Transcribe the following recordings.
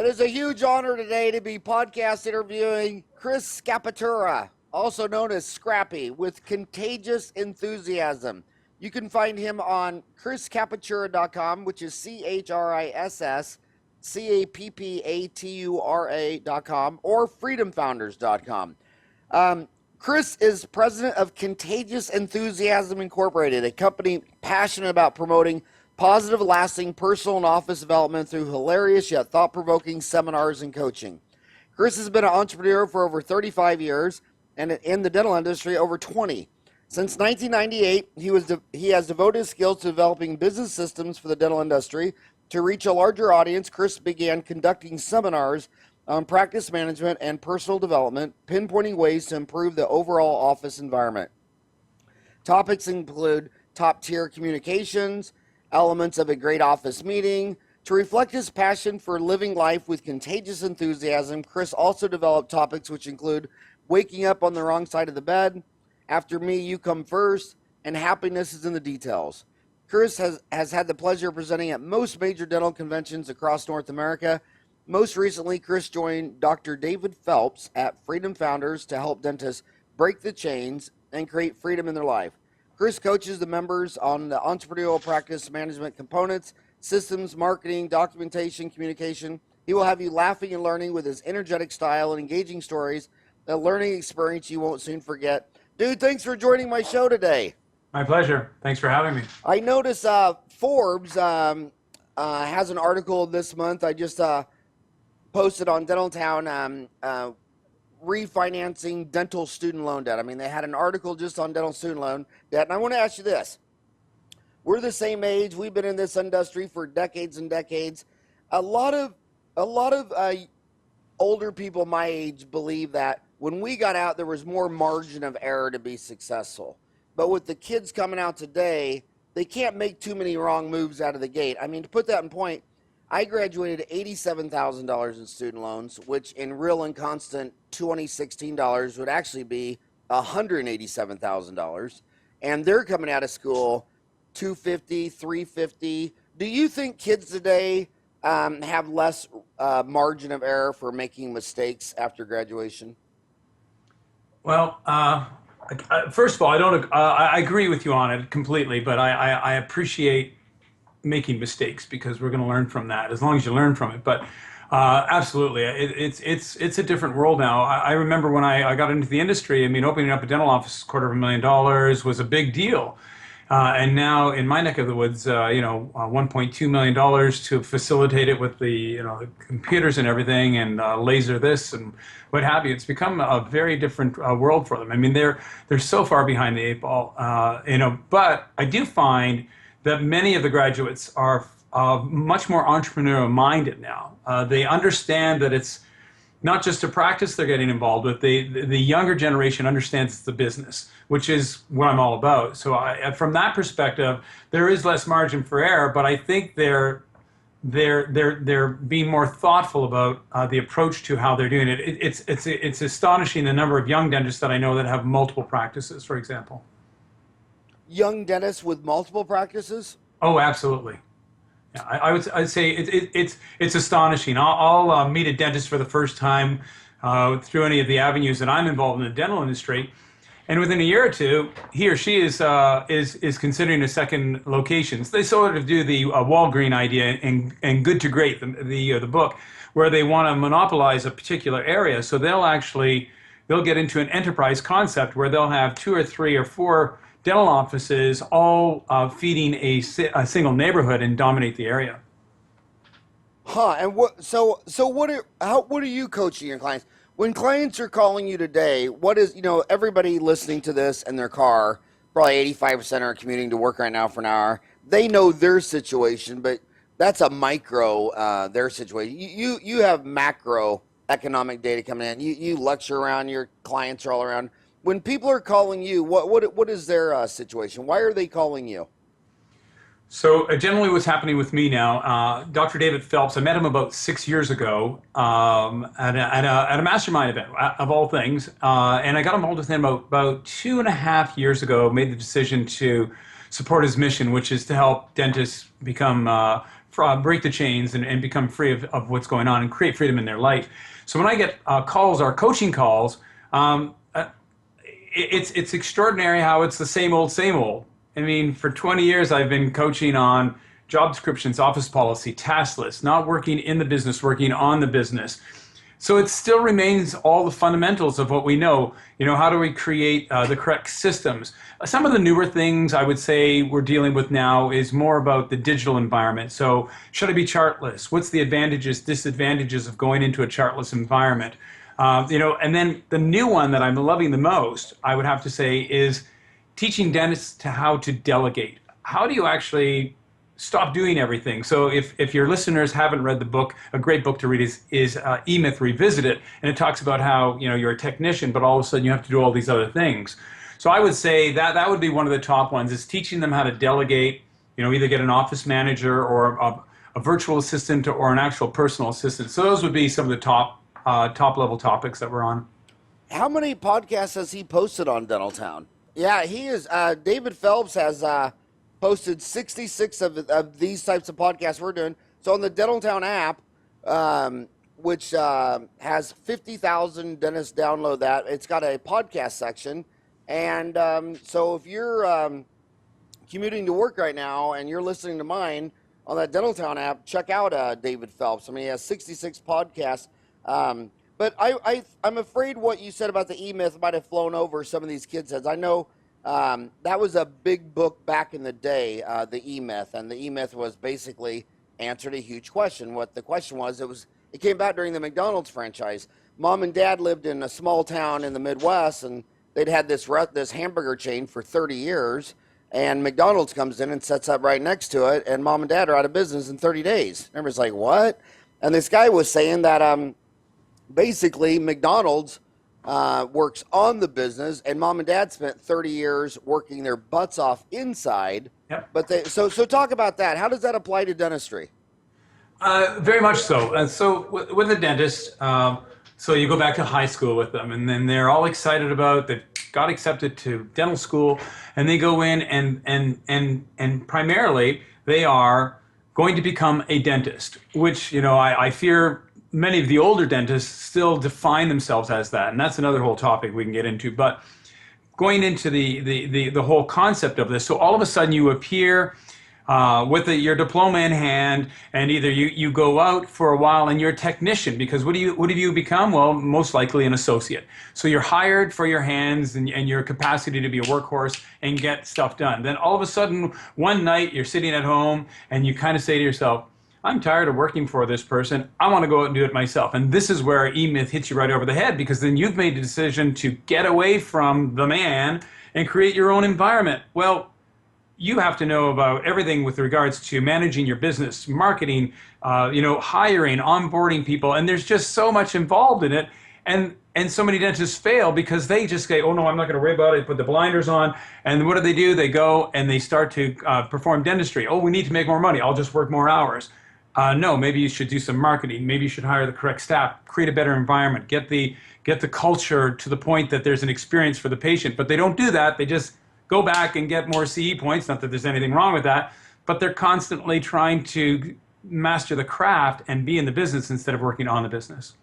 is a huge honor today to be podcast interviewing Chris Scappatura, also known as Scrappy, with Contagious Enthusiasm. You can find him on chrisscappatura.com, which is ChrisScappatura.com, or freedomfounders.com. Chris is president of Contagious Enthusiasm Incorporated, a company passionate about promoting positive, lasting personal and office development through hilarious yet thought-provoking seminars and coaching. Chris has been an entrepreneur for over 35 years and in the dental industry over 20. Since 1998, he has devoted his skills to developing business systems for the dental industry. To reach a larger audience, Chris began conducting seminars on practice management and personal development, pinpointing ways to improve the overall office environment. Topics include top-tier communications, elements of a great office meeting. To reflect his passion for living life with contagious enthusiasm, Chris also developed topics which include waking up on the wrong side of the bed, after me, you come first, and happiness is in the details. Chris has had the pleasure of presenting at most major dental conventions across North America. Most recently, Chris joined Dr. David Phelps at Freedom Founders to help dentists break the chains and create freedom in their life. Chris coaches the members on the entrepreneurial practice management components, systems, marketing, documentation, communication. He will have you laughing and learning with his energetic style and engaging stories, a learning experience you won't soon forget. Dude, thanks for joining my show today. My pleasure. Thanks for having me. I notice Forbes has an article this month. I just posted on Dental Town refinancing dental student loan debt. I mean, they had an article just on dental student loan debt. And I want to ask you this. We're the same age. We've been in this industry for decades and decades. A lot of older people my age believe that when we got out, there was more margin of error to be successful. But with the kids coming out today, they can't make too many wrong moves out of the gate. I mean, to put that in point, I graduated $87,000 in student loans, which in real and constant 2016 dollars would actually be $187,000. And they're coming out of school $250, $350. Do you think kids today have less margin of error for making mistakes after graduation? Well, first of all, I agree with you on it completely, but I appreciate making mistakes because we're going to learn from that as long as you learn from it. But absolutely, it's a different world now. I remember when I got into the industry. I mean, opening up a dental office, $250,000 was a big deal. And now in my neck of the woods, $1.2 million to facilitate it with the, the computers and everything, and laser this and what have you. It's become a very different world for them. I mean, they're so far behind the eight ball, But I do find that many of the graduates are much more entrepreneurial minded now. They understand that it's not just a practice they're getting involved with. The younger generation understands the business, which is what I'm all about. So from that perspective, there is less margin for error, but I think they're being more thoughtful about the approach to how they're doing it. It's astonishing the number of young dentists that I know that have multiple practices, for example. Young dentists with multiple practices? Oh, absolutely. Yeah, I'd say it's astonishing. I'll meet a dentist for the first time through any of the avenues that I'm involved in the dental industry, and within a year or two, he or she is considering a second location. So they sort of do the Walgreen idea and Good to Great, the book, where they want to monopolize a particular area. So they'll get into an enterprise concept where they'll have 2 or 3 or 4 dental offices all feeding a single neighborhood and dominate the area. Huh? And what are you coaching your clients? When clients are calling you today, what is, everybody listening to this in their car, probably 85% are commuting to work right now for an hour. They know their situation, but that's a micro their situation. You have macro economic data coming in. You lecture around, your clients are all around. When people are calling you, what is their situation? Why are they calling you? So generally what's happening with me now, Dr. David Phelps, I met him about 6 years ago at a mastermind event, of all things. And I got involved with him about 2.5 years ago, made the decision to support his mission, which is to help dentists become break the chains and become free of what's going on and create freedom in their life. So when I get calls, our coaching calls, it's extraordinary how it's the same old, same old. I mean, for 20 years, I've been coaching on job descriptions, office policy, task lists, not working in the business, working on the business. So it still remains all the fundamentals of what we know. How do we create the correct systems? Some of the newer things I would say we're dealing with now is more about the digital environment. So should I be chartless? What's the advantages, disadvantages of going into a chartless environment? And then the new one that I'm loving the most, I would have to say, is teaching dentists to how to delegate. How do you actually stop doing everything? So if your listeners haven't read the book, a great book to read is E-Myth Revisited, and it talks about how you're a technician, but all of a sudden you have to do all these other things. So I would say that would be one of the top ones, is teaching them how to delegate. Either get an office manager or a virtual assistant or an actual personal assistant. So those would be some of the top level topics that we're on. How many podcasts has he posted on Dental Town? Yeah, he is. David Phelps has posted 66 of these types of podcasts we're doing. So on the Dental Town app, which has 50,000 dentists download that, it's got a podcast section. And so if you're commuting to work right now and you're listening to mine on that Dental Town app, check out David Phelps. I mean, he has 66 podcasts. But I'm afraid what you said about the E-Myth might have flown over some of these kids' heads. I know that was a big book back in the day, the E-Myth, and the E-Myth was basically answered a huge question. What the question was, it came about during the McDonald's franchise. Mom and Dad lived in a small town in the Midwest, and they'd had this hamburger chain for 30 years, and McDonald's comes in and sets up right next to it, and Mom and Dad are out of business in 30 days. Everybody's like, what? And this guy was saying that basically McDonald's works on the business, and Mom and Dad spent 30 years working their butts off inside. Yep. But so talk about that. How does that apply to dentistry? Very much so. So with a dentist, so you go back to high school with them, and then they're all excited about they've got accepted to dental school, and they go in and primarily they are going to become a dentist, which I fear many of the older dentists still define themselves as that, and that's another whole topic we can get into. But going into the whole concept of this, so all of a sudden you appear with your diploma in hand, and either you go out for a while and you're a technician, because what have you become? Well, most likely an associate. So you're hired for your hands and your capacity to be a workhorse and get stuff done. Then all of a sudden, one night you're sitting at home and you kind of say to yourself, I'm tired of working for this person. I want to go out and do it myself. And this is where E-Myth hits you right over the head, because then you've made the decision to get away from the man and create your own environment. Well, you have to know about everything with regards to managing your business, marketing, hiring, onboarding people, and there's just so much involved in it. And so many dentists fail because they just say, oh no, I'm not going to worry about it, put the blinders on. And what do? They go and they start to perform dentistry. Oh, we need to make more money. I'll just work more hours. No, maybe you should do some marketing. Maybe you should hire the correct staff, create a better environment, get the culture to the point that there's an experience for the patient. But they don't do that. They just go back and get more CE points. Not that there's anything wrong with that, but they're constantly trying to master the craft and be in the business instead of working on the business.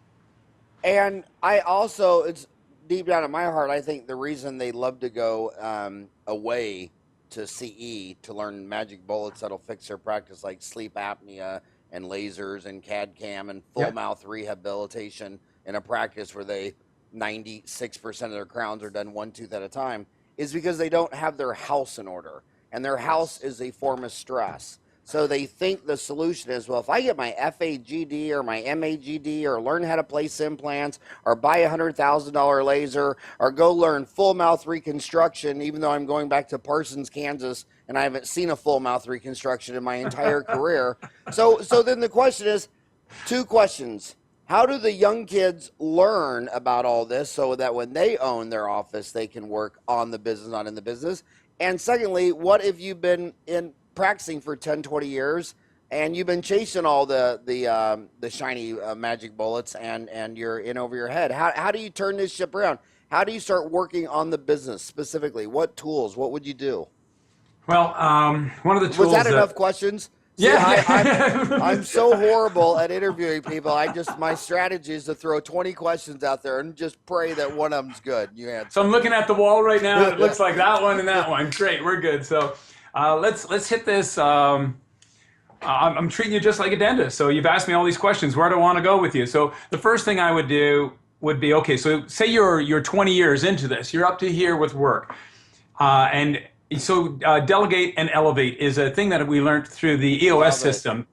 And I also, it's deep down in my heart, I think the reason they love to go away to CE to learn magic bullets that'll fix their practice, like sleep apnea and lasers and CAD/CAM and full mouth rehabilitation in a practice where 96% of their crowns are done one tooth at a time, is because they don't have their house in order. And their house is a form of stress. So they think the solution is, well, if I get my FAGD or my MAGD or learn how to place implants or buy a $100,000 laser or go learn full mouth reconstruction, even though I'm going back to Parsons, Kansas, and I haven't seen a full mouth reconstruction in my entire career. So then the question is, two questions. How do the young kids learn about all this so that when they own their office, they can work on the business, not in the business? And secondly, what if you've been practicing for 10, 20 years and you've been chasing all the shiny magic bullets and you're in over your head? How do you turn this ship around? How do you start working on the business specifically? What tools? What would you do? Well, one of the tools. Was that enough questions? See, Yeah. I'm so horrible at interviewing people. My strategy is to throw 20 questions out there and just pray that one of them's good. You So answer. I'm looking at the wall right now, and it looks like that one and that one. Great, we're good. So let's hit this. I'm treating you just like a dentist. So you've asked me all these questions. Where do I want to go with you? So the first thing I would do would be, okay, so say you're 20 years into this. You're up to here with work. And so Delegate and Elevate is a thing that we learned through the EOS Love it. system,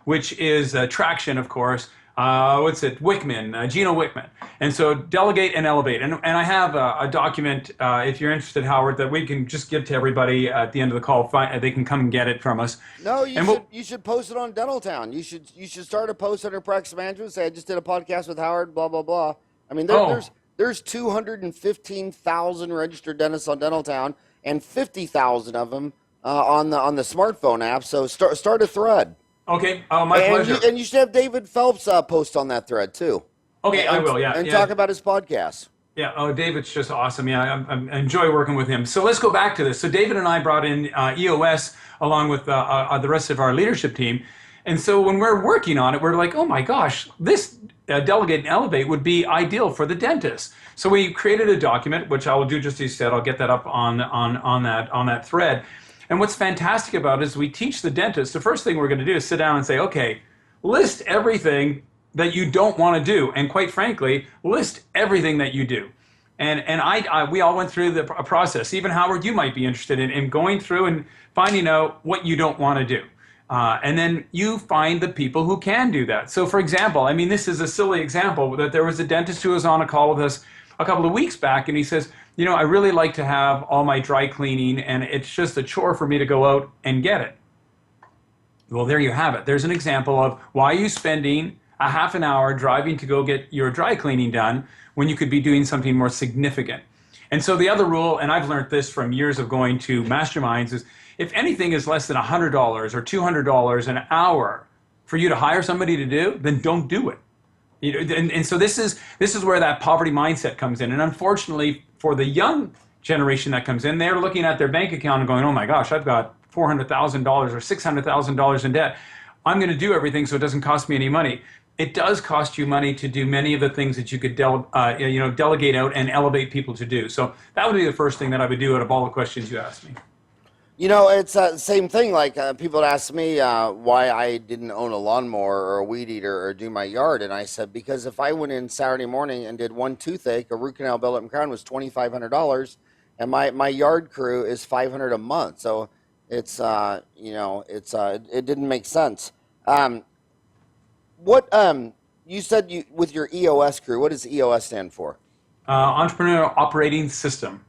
which is traction, of course. What's it? Wickman, Gino Wickman. And so Delegate and Elevate. And I have a document, if you're interested, Howard, that we can just give to everybody at the end of the call. They can come and get it from us. No, And we'll, you should post it on Dental Town. You should start a post under practice management. Say I just did a podcast with Howard. Blah blah blah. I mean, there's 215,000 registered dentists on Dental Town, and 50,000 of them on the smartphone app. So start a thread. okay, my pleasure. And you should have David Phelps post on that thread too. Okay, I will, yeah. And yeah. talk about his podcast. Yeah, oh, David's just awesome. Yeah, I enjoy working with him. So let's go back to this. So David and I brought in EOS along with the rest of our leadership team. And so when we're working on it, we're like, oh my gosh, this Delegate and Elevate would be ideal for the dentist. So we created a document, which I will do just as you said. I'll get that up on that thread. And what's fantastic about it is we teach the dentist, the first thing we're going to do is sit down and say, okay, list everything that you don't want to do. And quite frankly, list everything that you do. And we all went through the process. Even Howard, you might be interested in going through and finding out what you don't want to do. And then you find the people who can do that. So for example, I mean, this is a silly example, that there was a dentist who was on a call with us a couple of weeks back, and he says, I really like to have all my dry cleaning, and it's just a chore for me to go out and get it. Well, there you have it. There's an example of why are you spending a half an hour driving to go get your dry cleaning done when you could be doing something more significant. And so the other rule, and I've learned this from years of going to masterminds, is if anything is less than $100 or $200 an hour for you to hire somebody to do, then don't do it. And so this is where that poverty mindset comes in. And unfortunately, for the young generation that comes in, they're looking at their bank account and going, oh my gosh, I've got $400,000 or $600,000 in debt. I'm going to do everything so it doesn't cost me any money. It does cost you money to do many of the things that you could delegate out and elevate people to do. So that would be the first thing that I would do out of all the questions you asked me. It's the same thing. Like people would ask me why I didn't own a lawnmower or a weed eater or do my yard, and I said because if I went in Saturday morning and did one toothache, a root canal, billet and crown was $2,500, and my yard crew is $500 a month. So it's it didn't make sense. What you said with your EOS crew? What does EOS stand for? Entrepreneurial Operating System,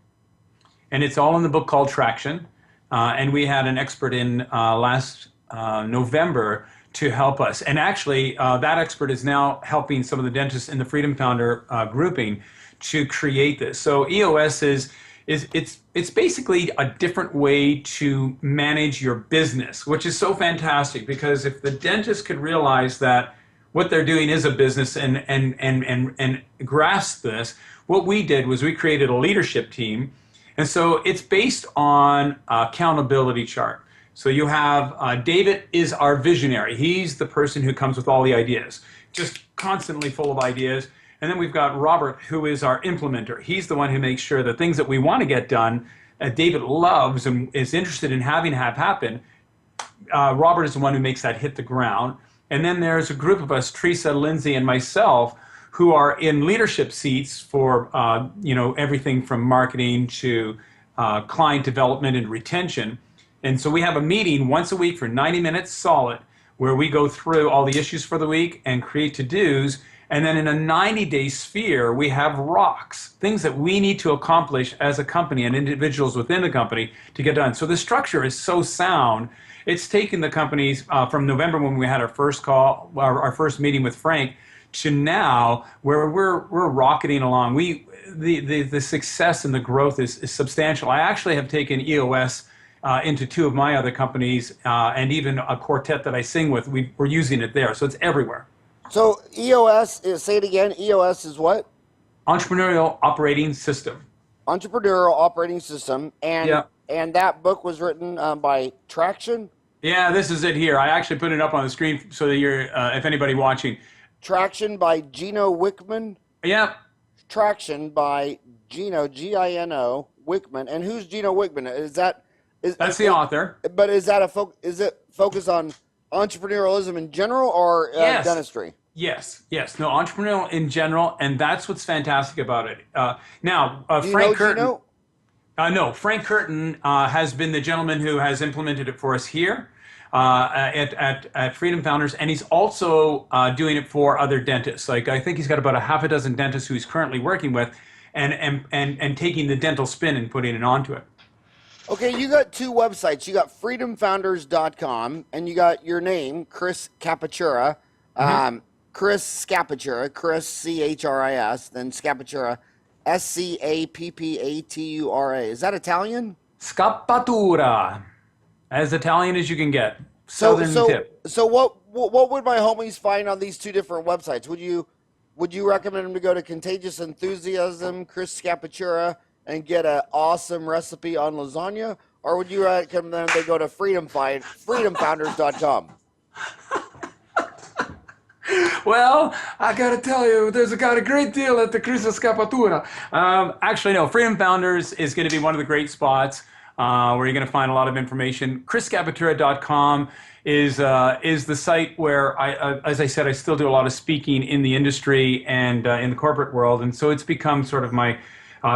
and it's all in the book called Traction. And we had an expert in last November to help us. And actually, that expert is now helping some of the dentists in the Freedom Founder grouping to create this. So EOS it's basically a different way to manage your business, which is so fantastic, because if the dentist could realize that what they're doing is a business and grasp this, what we did was we created a leadership team. And so it's based on accountability chart. So you have David is our visionary. He's the person who comes with all the ideas, just constantly full of ideas. And then we've got Robert, who is our implementer. He's the one who makes sure the things that we want to get done, David loves and is interested in having have happen. Robert is the one who makes that hit the ground. And then there's a group of us, Teresa, Lindsay, and myself, who are in leadership seats for everything from marketing to client development and retention. And so we have a meeting once a week for 90 minutes solid, where we go through all the issues for the week and create to-dos. And then in a 90-day sphere, we have rocks, things that we need to accomplish as a company and individuals within the company to get done. So the structure is so sound. It's taken the companies from November, when we had our first call, our first meeting with Frank, to now where we're rocketing along. The success and the growth is substantial. I actually have taken EOS into two of my other companies, and even a quartet that I sing with. We're using it there, so it's everywhere. So EOS, say it again. EOS is what? Entrepreneurial Operating System. Entrepreneurial Operating System, and Yeah. and that book was written by Traction. Yeah, this is it here. I actually put it up on the screen so that you're, if anybody watching. Traction by Gino Wickman. Yeah, Traction by Gino Gino Wickman. And who's Gino Wickman? Is that that's the author. but is that is it focused on entrepreneurialism in general or Yes. dentistry? Yes, yes. No, entrepreneurial in general, and that's what's fantastic about it. Now, Do you know Frank Curtin. Gino? No, Frank Curtin has been the gentleman who has implemented it for us here at Freedom Founders, and he's also doing it for other dentists. Like I think he's got about a half a dozen dentists who he's currently working with, and taking the dental spin and putting it onto it. Okay, you got two websites. You got freedomfounders.com and you got your name, Chris Scappatura. Chris Scappatura, Chris Chris, then Scappatura, Scappatura. Is that Italian? Scappatura, as Italian as you can get. So Southern tip. so what would my homies find on these two different websites? Would you recommend them to go to Contagious Enthusiasm, Chris Scappatura, and get an awesome recipe on lasagna, or would you recommend them they go to freedomfounders.com? Well, I gotta tell you, got a great deal at the Chris Scappatura. Actually, no. Freedom Founders is going to be one of the great spots where you're going to find a lot of information. ChrisScappatura.com is the site where as I said, I still do a lot of speaking in the industry and in the corporate world, and so it's become sort of my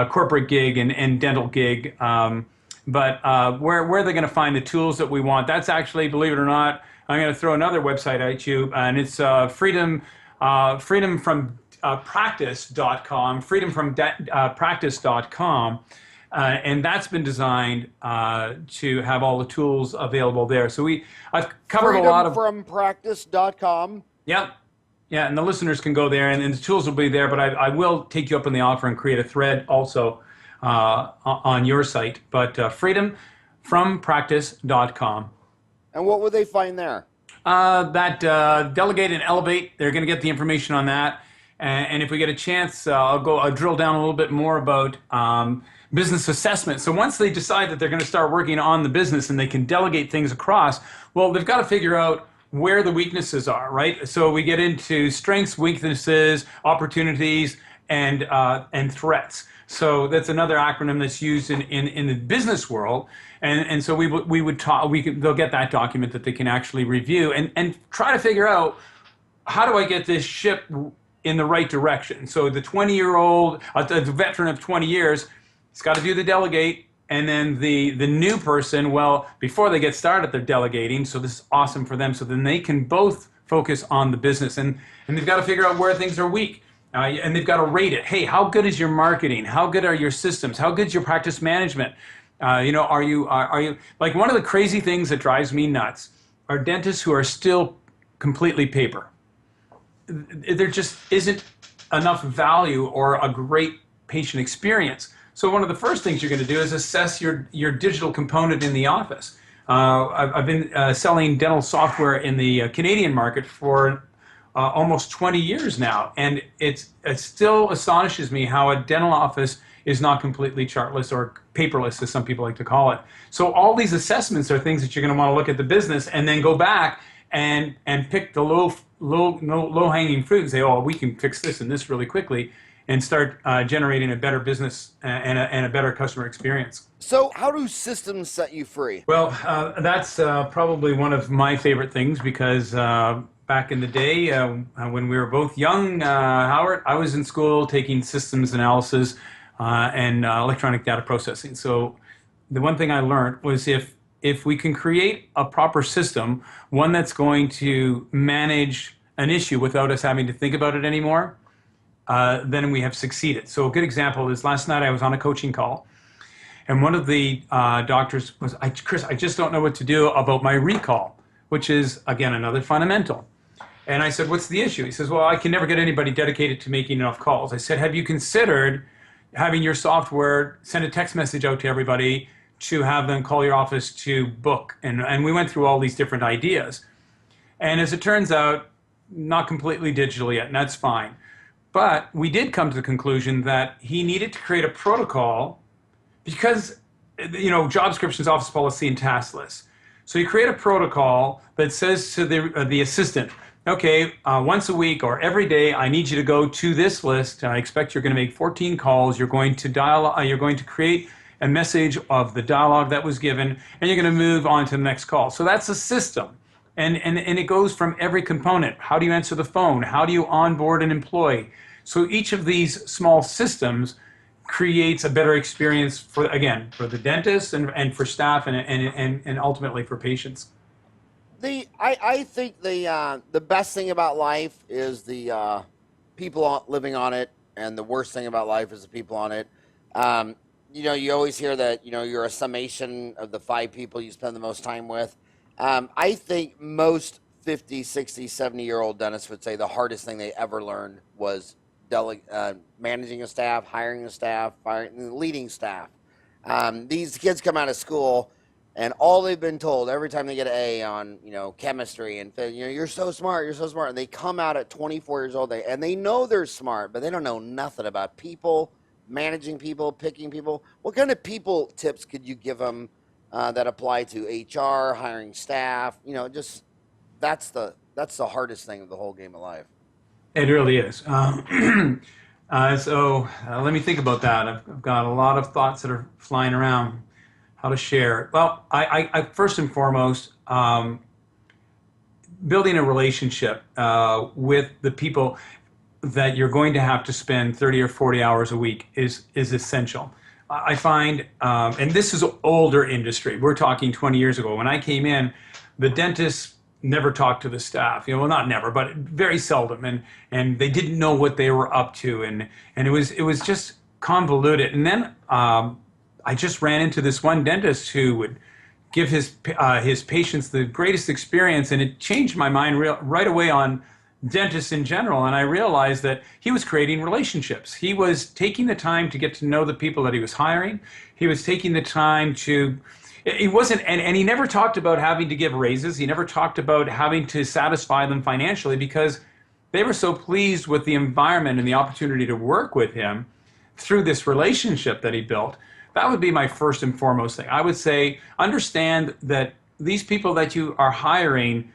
corporate gig and dental gig. But where they're going to find the tools that we want, that's actually, believe it or not, I'm going to throw another website at you, and it's freedomfrompractice.com, freedomfrompractice.com, and that's been designed to have all the tools available there. So I've covered a lot of freedomfrompractice.com. Yep. Yeah, and the listeners can go there, and the tools will be there, but I will take you up on the offer and create a thread also on your site, but freedomfrompractice.com. And what would they find there? That Delegate and Elevate, they're going to get the information on that. And if we get a chance, I'll drill down a little bit more about business assessment. So once they decide that they're going to start working on the business and they can delegate things across, well, they've got to figure out where the weaknesses are, right? So we get into strengths, weaknesses, opportunities, and threats. So that's another acronym that's used in the business world. And so they'll get that document that they can actually review and try to figure out, how do I get this ship in the right direction? So the 20-year-old, the veteran of 20 years, he's got to do the delegate. And then the new person, well, before they get started, they're delegating. So this is awesome for them. So then they can both focus on the business. And they've got to figure out where things are weak. And they've got to rate it. Hey, how good is your marketing? How good are your systems? How good is your practice management? Are you like, one of the crazy things that drives me nuts are dentists who are still completely paper. There just isn't enough value or a great patient experience. So one of the first things you're going to do is assess your digital component in the office. I've been selling dental software in the Canadian market for almost 20 years now, and it still astonishes me how a dental office is not completely chartless or paperless, as some people like to call it. So all these assessments are things that you're going to want to look at the business and then go back and pick the low-hanging fruit and say, oh, we can fix this and this really quickly, and start generating a better business and a better customer experience. So how do systems set you free? Well, that's probably one of my favorite things, because back in the day when we were both young, Howard, I was in school taking systems analysis and electronic data processing. So the one thing I learned was if we can create a proper system, one that's going to manage an issue without us having to think about it anymore, then we have succeeded. So a good example is, last night I was on a coaching call, and one of the doctors was, Chris, I just don't know what to do about my recall, which is, again, another fundamental. And I said, what's the issue? He says, well, I can never get anybody dedicated to making enough calls. I said, have you considered having your software send a text message out to everybody to have them call your office to book? And we went through all these different ideas. And as it turns out, not completely digital yet, and that's fine. But we did come to the conclusion that he needed to create a protocol, because, job descriptions, office policy, and task lists. So you create a protocol that says to the assistant, okay, once a week or every day, I need you to go to this list. I expect you're going to make 14 calls. You're going to you're going to create a message of the dialogue that was given, and you're going to move on to the next call. So that's a system. And it goes from every component. How do you answer the phone? How do you onboard an employee? So each of these small systems creates a better experience for, again, for the dentist and for staff and ultimately for patients. I think the best thing about life is the people living on it, and the worst thing about life is the people on it. You always hear that you're a summation of the 5 people you spend the most time with. I think most 50, 60, 70-year-old dentists would say the hardest thing they ever learned was managing a staff, hiring a staff, leading staff. These kids come out of school, and all they've been told every time they get an A on chemistry and you're so smart, and they come out at 24 years old, and they know they're smart, but they don't know nothing about people, managing people, picking people. What kind of people tips could you give them that apply to HR, hiring staff? Just that's the hardest thing of the whole game of life. It really is. So let me think about that. I've got a lot of thoughts that are flying around. How to share? Well, I first and foremost, building a relationship with the people that you're going to have to spend 30 or 40 hours a week is essential. I find, and this is older industry. We're talking 20 years ago. When I came in, the dentists never talked to the staff. Well, not never, but very seldom, and they didn't know what they were up to, and it was just convoluted. And then I just ran into this one dentist who would give his patients the greatest experience, and it changed my mind right away on dentists in general. And I realized that he was creating relationships. He was taking the time to get to know the people that he was hiring. He was taking the time to, it wasn't, and he never talked about having to give raises. He never talked about having to satisfy them financially, because they were so pleased with the environment and the opportunity to work with him through this relationship that he built. That would be my first and foremost thing. I would say, understand that these people that you are hiring,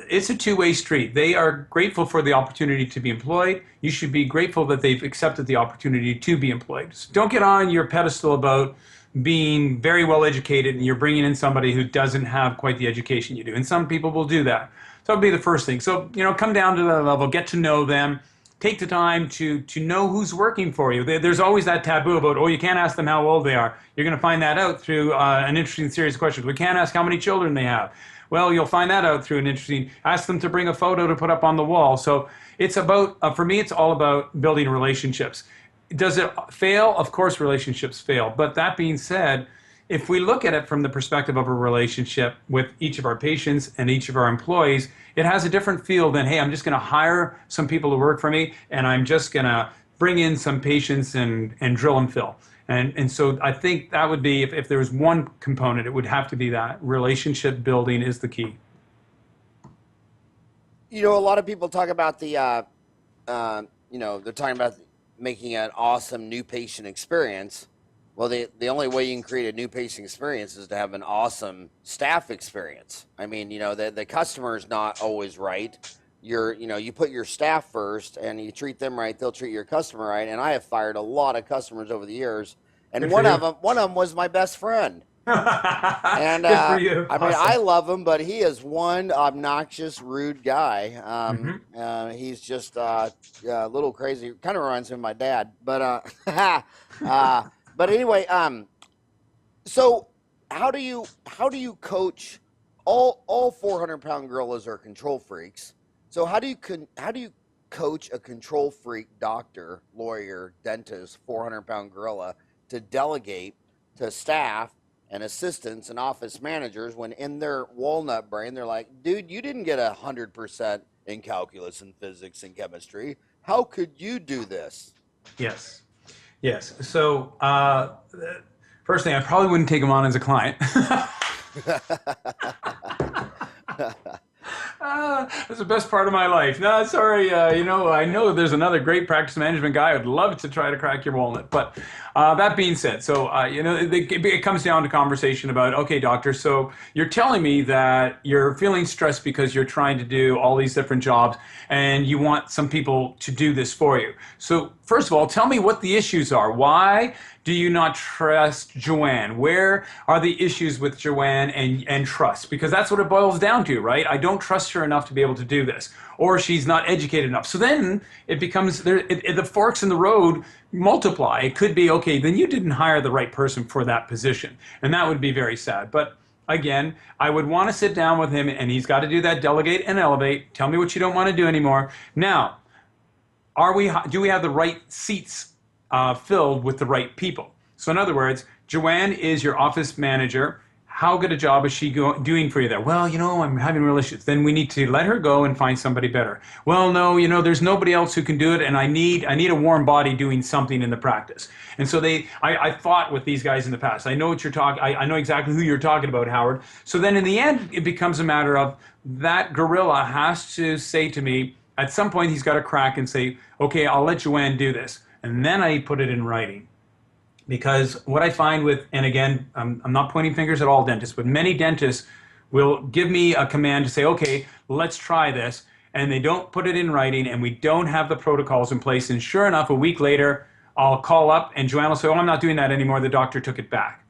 it's a two-way street. They are grateful for the opportunity to be employed. You should be grateful that they've accepted the opportunity to be employed. So don't get on your pedestal about being very well educated and you're bringing in somebody who doesn't have quite the education you do. And some people will do that. So that would be the first thing. So, come down to that level, get to know them. Take the time to know who's working for you. There's always that taboo about, you can't ask them how old they are. You're going to find that out through an interesting series of questions. We can't ask how many children they have. Well, you'll find that out through an interesting, ask them to bring a photo to put up on the wall. So it's about, for me, it's all about building relationships. Does it fail? Of course, relationships fail. But that being said, if we look at it from the perspective of a relationship with each of our patients and each of our employees, it has a different feel than, hey, I'm just going to hire some people to work for me and I'm just going to bring in some patients and drill and fill. And so I think that would be, if there was one component, it would have to be that. Relationship building is the key. A lot of people talk about they're talking about making an awesome new patient experience. Well, the only way you can create a new patient experience is to have an awesome staff experience. I mean, the customer is not always right. You put your staff first and you treat them right, they'll treat your customer right. And I have fired a lot of customers over the years, and one of them was my best friend. And Good for you. I mean, I love him, but he is one obnoxious, rude guy. He's just a little crazy. Kind of reminds me of my dad, but but anyway, so how do you coach? All 400-pound gorillas are control freaks. So how do you coach a control freak doctor, lawyer, dentist, 400-pound gorilla to delegate to staff and assistants and office managers when in their walnut brain they're like, dude, you didn't get 100% in calculus and physics and chemistry. How could you do this? Yes. So first thing, I probably wouldn't take him on as a client. the best part of my life. No, sorry. I know there's another great practice management guy. I'd love to try to crack your walnut. But that being said, so, it comes down to conversation about, okay, doctor, so you're telling me that you're feeling stressed because you're trying to do all these different jobs and you want some people to do this for you. So first of all, tell me what the issues are. Why do you not trust Joanne? Where are the issues with Joanne and trust? Because that's what it boils down to, right? I don't trust her enough to be able to do this, or she's not educated enough. So then it becomes, the forks in the road multiply. It could be, okay, then you didn't hire the right person for that position. And that would be very sad. But again, I would want to sit down with him, and he's got to do that delegate and elevate. Tell me what you don't want to do anymore. Now, do we have the right seats filled with the right people? So in other words, Joanne is your office manager. How good a job is she doing for you there? Well, I'm having relationships. Then we need to let her go and find somebody better. Well, no, there's nobody else who can do it, and I need a warm body doing something in the practice. And so I fought with these guys in the past. I know what you're talking. I know exactly who you're talking about, Howard. So then in the end, it becomes a matter of that gorilla has to say to me, at some point he's got to crack and say, okay, I'll let Joanne do this. And then I put it in writing. Because what I find with, and again, I'm not pointing fingers at all dentists, but many dentists will give me a command to say, okay, let's try this. And they don't put it in writing, and we don't have the protocols in place. And sure enough, a week later, I'll call up and Joanne will say, oh, I'm not doing that anymore. The doctor took it back.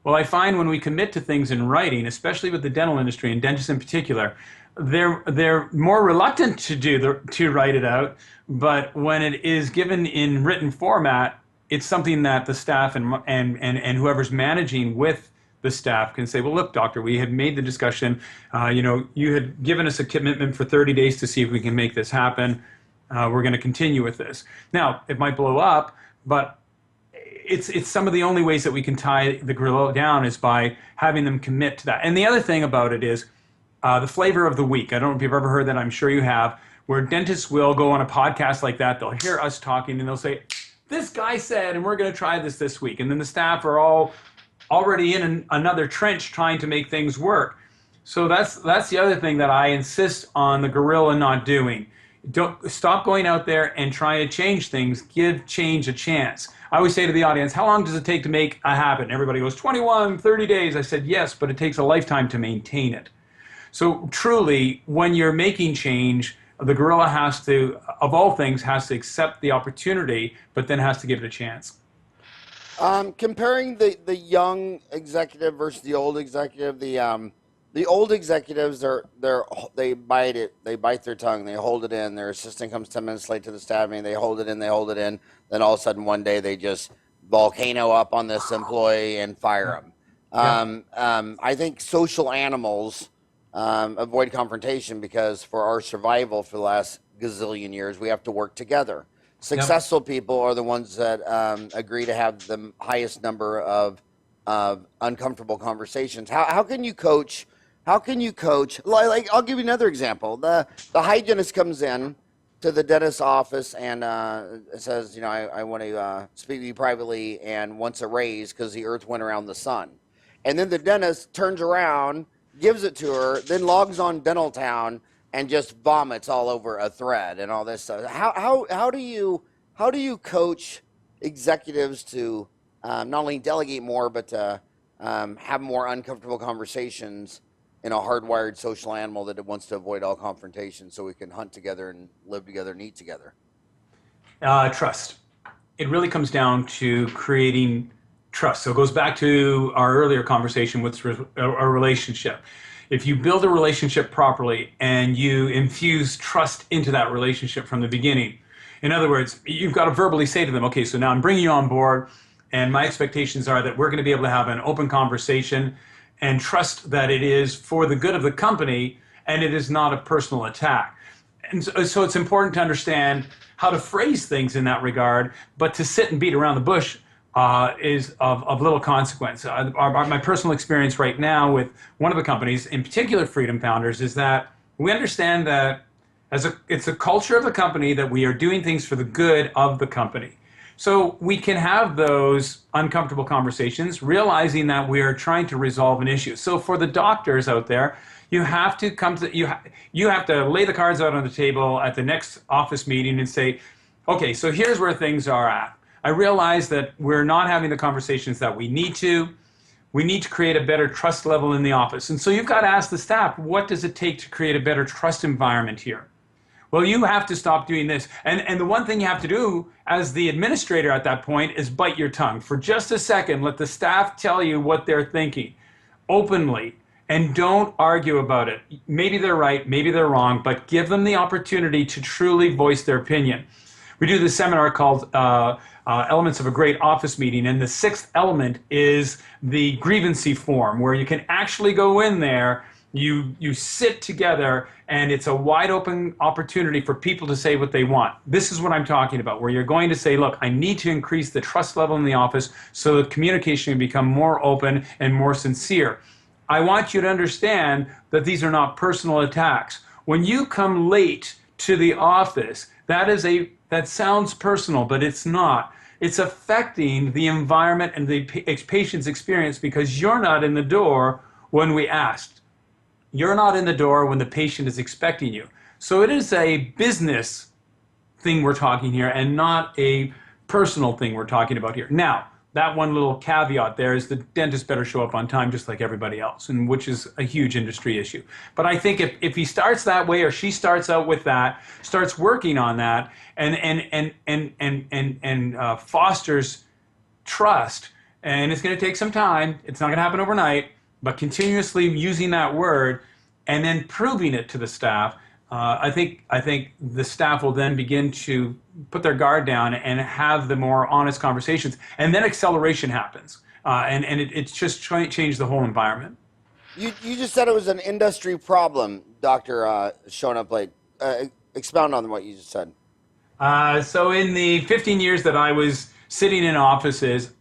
Well, I find when we commit to things in writing, especially with the dental industry and dentists in particular, they're more reluctant to write it out. But when it is given in written format, it's something that the staff and whoever's managing with the staff can say, well, look, doctor, we had made the discussion. You had given us a commitment for 30 days to see if we can make this happen. We're going to continue with this. Now, it might blow up, but it's some of the only ways that we can tie the gorilla down is by having them commit to that. And the other thing about it is the flavor of the week. I don't know if you've ever heard that. I'm sure you have, where dentists will go on a podcast like that. They'll hear us talking and they'll say, this guy said, and we're going to try this week. And then the staff are all already in another trench trying to make things work. So that's the other thing that I insist on the gorilla not doing. Don't stop going out there and trying to change things. Give change a chance. I always say to the audience, how long does it take to make a habit? Everybody goes, 21, 30 days. I said, yes, but it takes a lifetime to maintain it. So truly, when you're making change, the gorilla has to, of all things, has to accept the opportunity, but then has to give it a chance. Comparing the young executive versus the old executive, the old executives they bite their tongue, they hold it in. Their assistant comes 10 minutes late to the staff meeting, they hold it in. Then all of a sudden one day they just volcano up on this employee and fire them. I think social animals avoid confrontation because for our survival for the last gazillion years, we have to work together. Successful people are the ones that agree to have the highest number of uncomfortable conversations. How can you coach? Like I'll give you another example. The hygienist comes in to the dentist's office and says, I want to speak to you privately and wants a raise because the earth went around the sun. And then the dentist turns around, gives it to her, then logs on Dental Town and just vomits all over a thread and all this stuff. How do you coach executives to not only delegate more, but to have more uncomfortable conversations in a hardwired social animal that wants to avoid all confrontation so we can hunt together and live together and eat together? Trust. It really comes down to creating trust. So it goes back to our earlier conversation with a relationship. If you build a relationship properly and you infuse trust into that relationship from the beginning, in other words, you've got to verbally say to them, okay, so now I'm bringing you on board and my expectations are that we're going to be able to have an open conversation and trust that it is for the good of the company and it is not a personal attack. And so it's important to understand how to phrase things in that regard, but to sit and beat around the bush is of little consequence. My personal experience right now with one of the companies, in particular Freedom Founders, is that we understand that it's a culture of the company that we are doing things for the good of the company. So we can have those uncomfortable conversations, realizing that we are trying to resolve an issue. So for the doctors out there, you have to come to you have to lay the cards out on the table at the next office meeting and say, okay, so here's where things are at. I realize that we're not having the conversations that we need to. We need to create a better trust level in the office. And so you've got to ask the staff, what does it take to create a better trust environment here? Well, you have to stop doing this. And the one thing you have to do as the administrator at that point is bite your tongue. For just a second, let the staff tell you what they're thinking openly, and don't argue about it. Maybe they're right, maybe they're wrong, but give them the opportunity to truly voice their opinion. We do this seminar called Elements of a Great Office Meeting, and the sixth element is the grievancy form, where you can actually go in there, you sit together, and it's a wide open opportunity for people to say what they want. This is what I'm talking about, where you're going to say, look, I need to increase the trust level in the office so that communication can become more open and more sincere. I want you to understand that these are not personal attacks. When you come late to the office, that sounds personal, but it's not. It's affecting the environment and the patient's experience because you're not in the door when we asked. You're not in the door when the patient is expecting you. So it is a business thing we're talking here and not a personal thing we're talking about here. Now, that one little caveat there is the dentist better show up on time just like everybody else, and which is a huge industry issue. But I think if he starts that way or she starts out with that, starts working on that, and fosters trust, and it's going to take some time. It's not going to happen overnight, but continuously using that word and then proving it to the staff, I think the staff will then begin to put their guard down and have the more honest conversations, and then acceleration happens, and it's just changed the whole environment. You just said it was an industry problem, Doctor. Showing up late. Expound on what you just said. So in the 15 years that I was sitting in offices,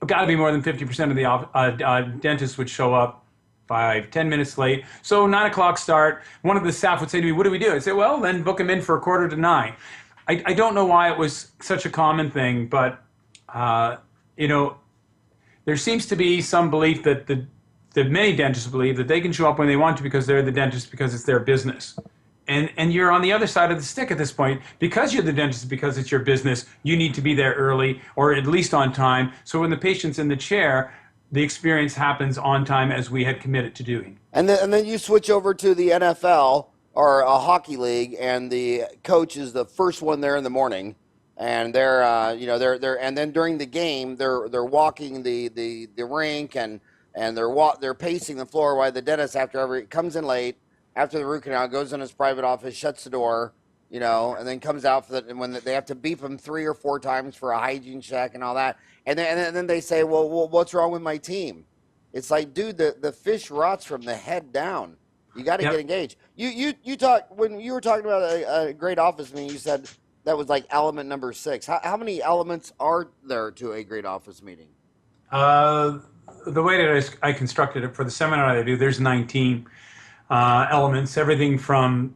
got to be more than 50% of the dentists would show up 5-10 minutes late. So 9 o'clock start. One of the staff would say to me, what do we do? I'd say, well, then book them in for 8:45. I don't know why it was such a common thing, but there seems to be some belief that many dentists believe that they can show up when they want to because they're the dentist, because it's their business. And you're on the other side of the stick at this point. Because you're the dentist, because it's your business, you need to be there early or at least on time. So when the patient's in the chair, the experience happens on time as we had committed to doing. And then you switch over to the NFL or a hockey league, and the coach is the first one there in the morning, and they're and then during the game they're walking the rink and they're pacing the floor while the dentist comes in late after the root canal, goes in his private office, shuts the door, and then comes out when they have to beep him 3 or 4 times for a hygiene check and all that. And then they say, well, what's wrong with my team? It's like, dude, the fish rots from the head down. You got to get engaged. You talk when you were talking about a great office meeting. You said that was like element number 6. How many elements are there to a great office meeting? The way that I constructed it for the seminar that I do, there's 19 elements. Everything from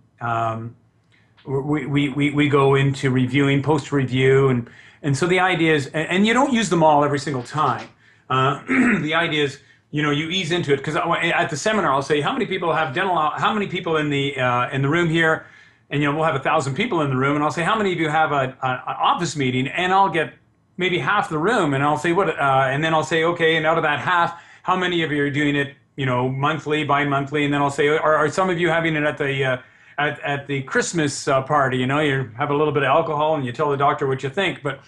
we go into reviewing, post-review, and so the idea is, and you don't use them all every single time. The idea is, you ease into it, because at the seminar I'll say, how many people have dental? How many people in the room here? And we'll have 1,000 people in the room, and I'll say, how many of you have an office meeting? And I'll get maybe half the room, and I'll say what? And then I'll say, okay, and out of that half, how many of you are doing it, monthly, bi-monthly? And then I'll say, are some of you having it at the Christmas party? You have a little bit of alcohol and you tell the doctor what you think. But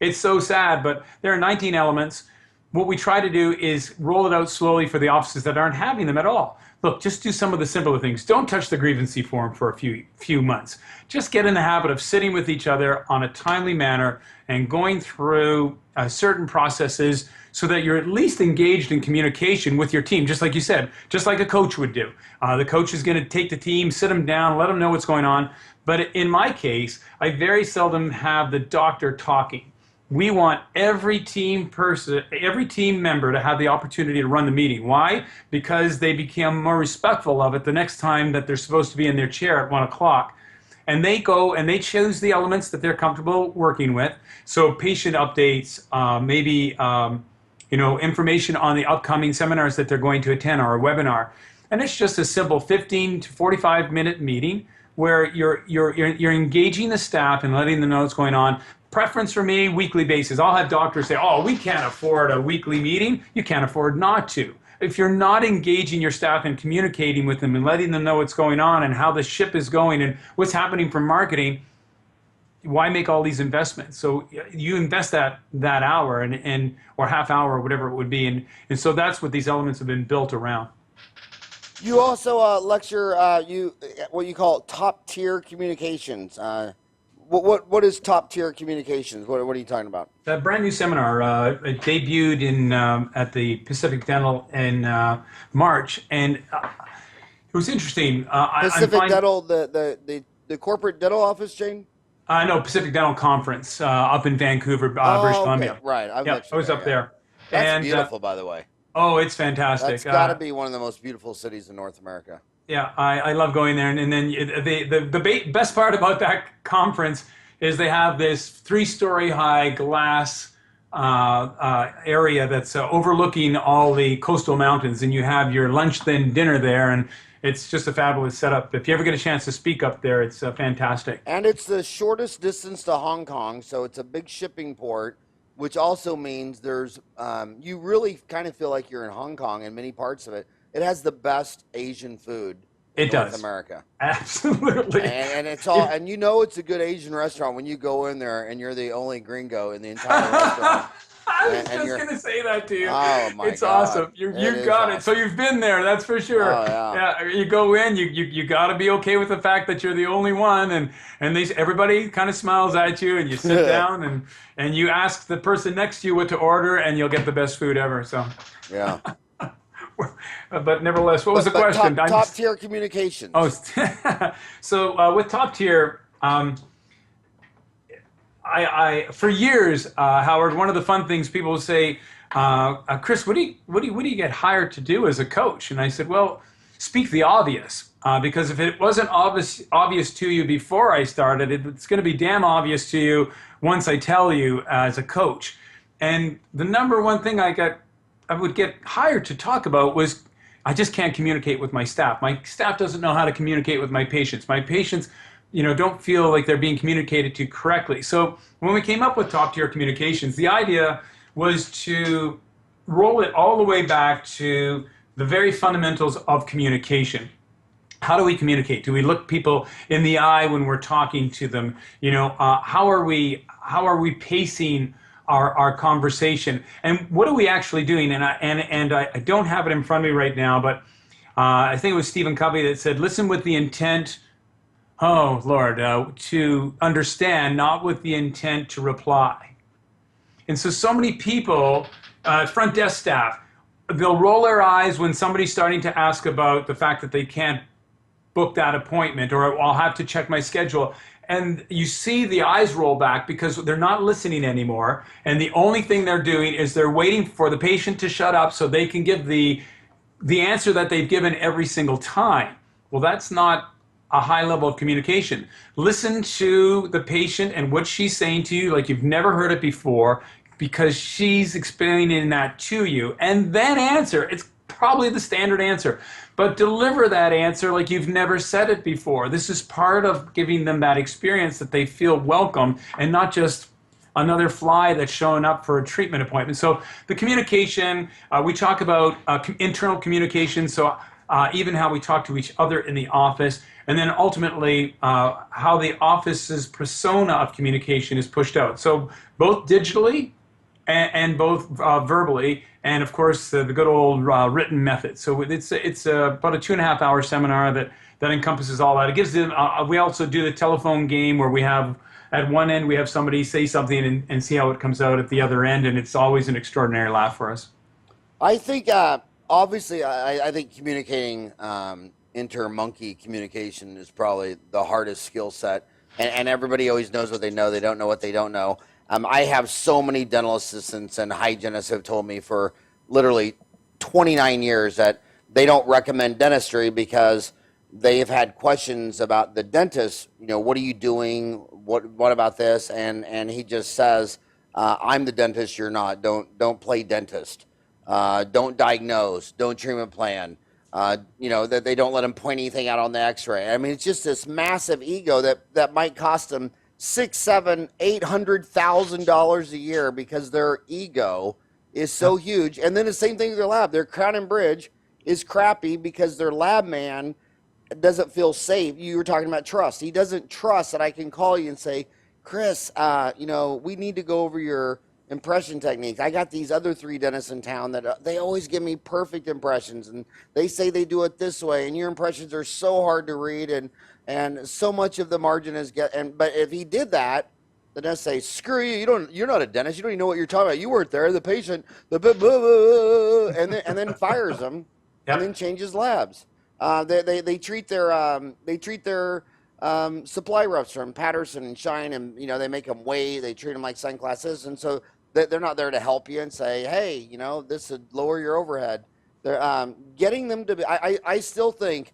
it's so sad. But there are 19 elements. What we try to do is roll it out slowly for the offices that aren't having them at all. Look, just do some of the simpler things. Don't touch the grievancy form for a few months. Just get in the habit of sitting with each other on a timely manner and going through certain processes so that you're at least engaged in communication with your team, just like you said, just like a coach would do. The coach is going to take the team, sit them down, let them know what's going on. But in my case, I very seldom have the doctor talking. We want every team member to have the opportunity to run the meeting. Why? Because they become more respectful of it the next time that they're supposed to be in their chair at 1 o'clock. and they go and they choose the elements that they're comfortable working with. So patient updates, maybe information on the upcoming seminars that they're going to attend or a webinar. And it's just a simple 15 to 45-minute meeting where you're engaging the staff and letting them know what's going on. Preference for me, weekly basis. I'll have doctors say, oh, we can't afford a weekly meeting. You can't afford not to. If you're not engaging your staff and communicating with them and letting them know what's going on and how the ship is going and what's happening from marketing, why make all these investments? So you invest that hour and or half hour or whatever it would be, and so that's what these elements have been built around. You also lecture what you call top-tier communications. What is top-tier communications? What are you talking about? A brand new seminar. It debuted in at the Pacific Dental in March, and it was interesting. Pacific Dental, the corporate dental office chain. No, Pacific Dental Conference up in Vancouver, British Columbia. Okay. Right. I was up there. That's beautiful, by the way. Oh, it's fantastic. That's got to be one of the most beautiful cities in North America. Yeah, I love going there. And then the best part about that conference is they have this 3-story high glass area that's overlooking all the coastal mountains. And you have your lunch, then dinner there. And it's just a fabulous setup. If you ever get a chance to speak up there, it's fantastic. And it's the shortest distance to Hong Kong, so it's a big shipping port, which also means there's you really kind of feel like you're in Hong Kong in many parts of it. It has the best Asian food in North America. Absolutely. And it's all and it's a good Asian restaurant when you go in there and you're the only gringo in the entire restaurant. I was just going to say that to you. Oh my it's God. Awesome. You got it. So you've been there, that's for sure. Oh, yeah. You go in, you got to be okay with the fact that you're the only one, and everybody kind of smiles at you, and you sit down and you ask the person next to you what to order, and you'll get the best food ever. So yeah. But nevertheless, what was the question? Top tier communications. Oh, so with top tier, I for years, Howard, one of the fun things people would say, Chris, what do you get hired to do as a coach? And I said, well, speak the obvious, because if it wasn't obvious to you before I started, it's going to be damn obvious to you once I tell you as a coach. And the number one thing I would get hired to talk about was I just can't communicate with my staff. My staff doesn't know how to communicate with my patients. My patients don't feel like they're being communicated to correctly. So when we came up with top tier communications, the idea was to roll it all the way back to the very fundamentals of communication. How do we communicate? Do we look people in the eye when we're talking to them? How are we pacing our conversation? And what are we actually doing? And I don't have it in front of me right now, but I think it was Stephen Covey that said, listen with the intent, oh, Lord, to understand, not with the intent to reply. And so many people, front desk staff, they'll roll their eyes when somebody's starting to ask about the fact that they can't book that appointment, or I'll have to check my schedule. And you see the eyes roll back because they're not listening anymore. And the only thing they're doing is they're waiting for the patient to shut up so they can give the answer that they've given every single time. Well, that's not a high level of communication. Listen to the patient and what she's saying to you like you've never heard it before, because she's explaining that to you, and then answer. It's probably the standard answer, but deliver that answer like you've never said it before. This is part of giving them that experience that they feel welcome and not just another fly that's showing up for a treatment appointment. So the communication, we talk about internal communication, so even how we talk to each other in the office, and then ultimately how the office's persona of communication is pushed out. So both digitally and both verbally, and of course the good old written method. So it's about a 2.5 hour seminar that encompasses all that. It gives them. We also do the telephone game where we have at one end we have somebody say something and see how it comes out at the other end, and it's always an extraordinary laugh for us. I think obviously I think communicating inter-monkey communication is probably the hardest skill set, and everybody always knows what they know. They don't know what they don't know. I have so many dental assistants and hygienists who have told me for literally 29 years that they don't recommend dentistry because they have had questions about the dentist. What are you doing? What about this? And he just says, I'm the dentist. You're not. Don't play dentist. Don't diagnose. Don't treatment plan. That they don't let him point anything out on the X-ray. I mean, it's just this massive ego that might cost them six, seven, $800,000 a year because their ego is so huge. And then the same thing with their lab. Their Crown and Bridge is crappy because their lab man doesn't feel safe. You were talking about trust. He doesn't trust that I can call you and say, Chris, we need to go over your impression techniques. I got these other three dentists in town that they always give me perfect impressions, and they say they do it this way, and your impressions are so hard to read, and so much of the margin is but if he did that, the dentist say, screw you, you're not a dentist, you don't even know what you're talking about, you weren't there, the patient, and then fires him, and then changes labs. They treat their supply reps from Patterson and Shine, and they make them weigh. They treat them like second class citizens, so they're not there to help you and say, hey, this would lower your overhead. They're getting them to be. I still think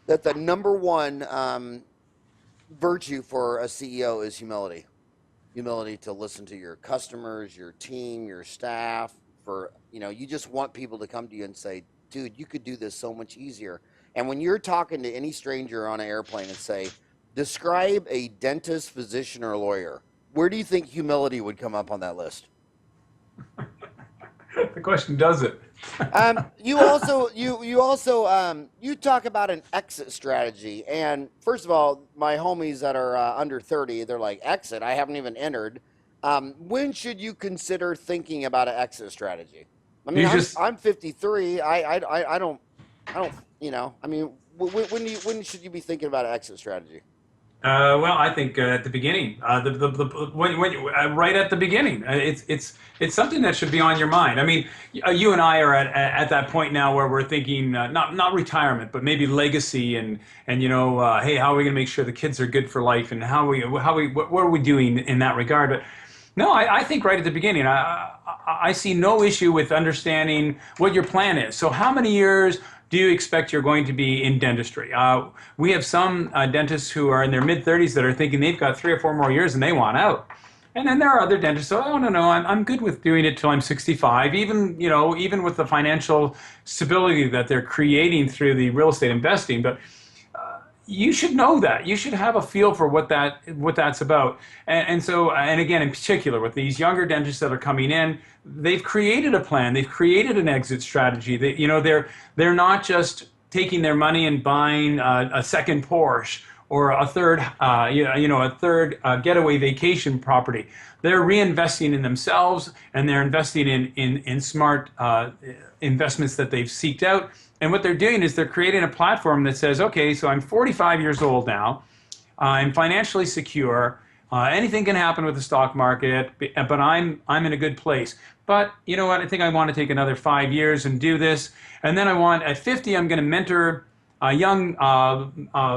that the number one virtue for a CEO is humility. Humility to listen to your customers, your team, your staff. You just want people to come to you and say, dude, you could do this so much easier. And when you're talking to any stranger on an airplane and say, describe a dentist, physician, or lawyer, where do you think humility would come up on that list? The question does it. You also you talk about an exit strategy, and first of all, my homies that are under 30, they're like, exit? I haven't even entered. When should you consider thinking about an exit strategy? I mean, I'm 53. I don't. I mean, when should you be thinking about an exit strategy? Well, I think at the beginning, right at the beginning, it's something that should be on your mind. I mean, you and I are at that point now where we're thinking not retirement, but maybe legacy and hey, how are we going to make sure the kids are good for life, and what are we doing in that regard? But no, I think right at the beginning, I see no issue with understanding what your plan is. So how many years do you expect you're going to be in dentistry? We have some dentists who are in their mid-30s that are thinking they've got 3 or 4 more years and they want out. And then there are other dentists who, oh, no, I'm good with doing it till I'm 65, even with the financial stability that they're creating through the real estate investing. But you should know that. You should have a feel for what that's about. And again, in particular, with these younger dentists that are coming in, they've created a plan. They've created an exit strategy. They're not just taking their money and buying a second Porsche or a third getaway vacation property. They're reinvesting in themselves, and they're investing in smart investments that they've seeked out. And what they're doing is they're creating a platform that says, okay, so I'm 45 years old now. I'm financially secure. Anything can happen with the stock market, but I'm in a good place. But you know what? I think I want to take another 5 years and do this. And then at 50, I'm going to mentor a young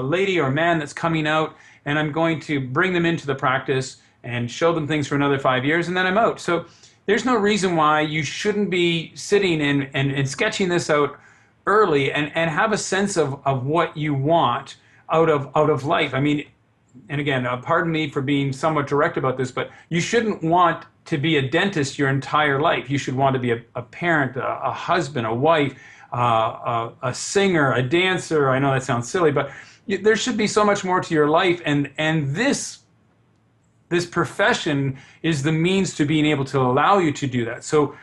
lady or man that's coming out, and I'm going to bring them into the practice and show them things for another 5 years, and then I'm out. So there's no reason why you shouldn't be sitting and sketching this out early and have a sense of what you want out of life. I mean, and again, pardon me for being somewhat direct about this, but you shouldn't want to be a dentist your entire life. You should want to be a parent, a husband, a wife, a singer, a dancer. I know that sounds silly, but there should be so much more to your life, and this profession is the means to being able to allow you to do that. So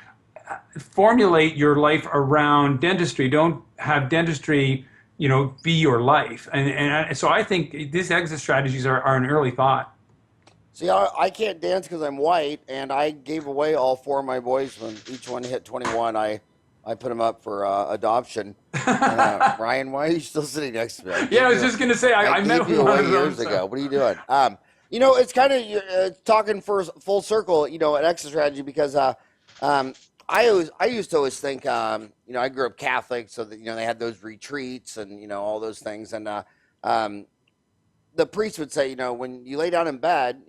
formulate your life around dentistry. Don't have dentistry, be your life. And so I think these exit strategies are an early thought. See, I can't dance because I'm white, and I gave away all 4 of my boys when each one hit 21. I put them up for adoption. Ryan, why are you still sitting next to me? I was just going to say, I met you away years ago. What are you doing? It's kind of talking for full circle, an exit strategy, because I used to always think, I grew up Catholic, so that, they had those retreats and, all those things. And the priest would say, when you lay down in bed,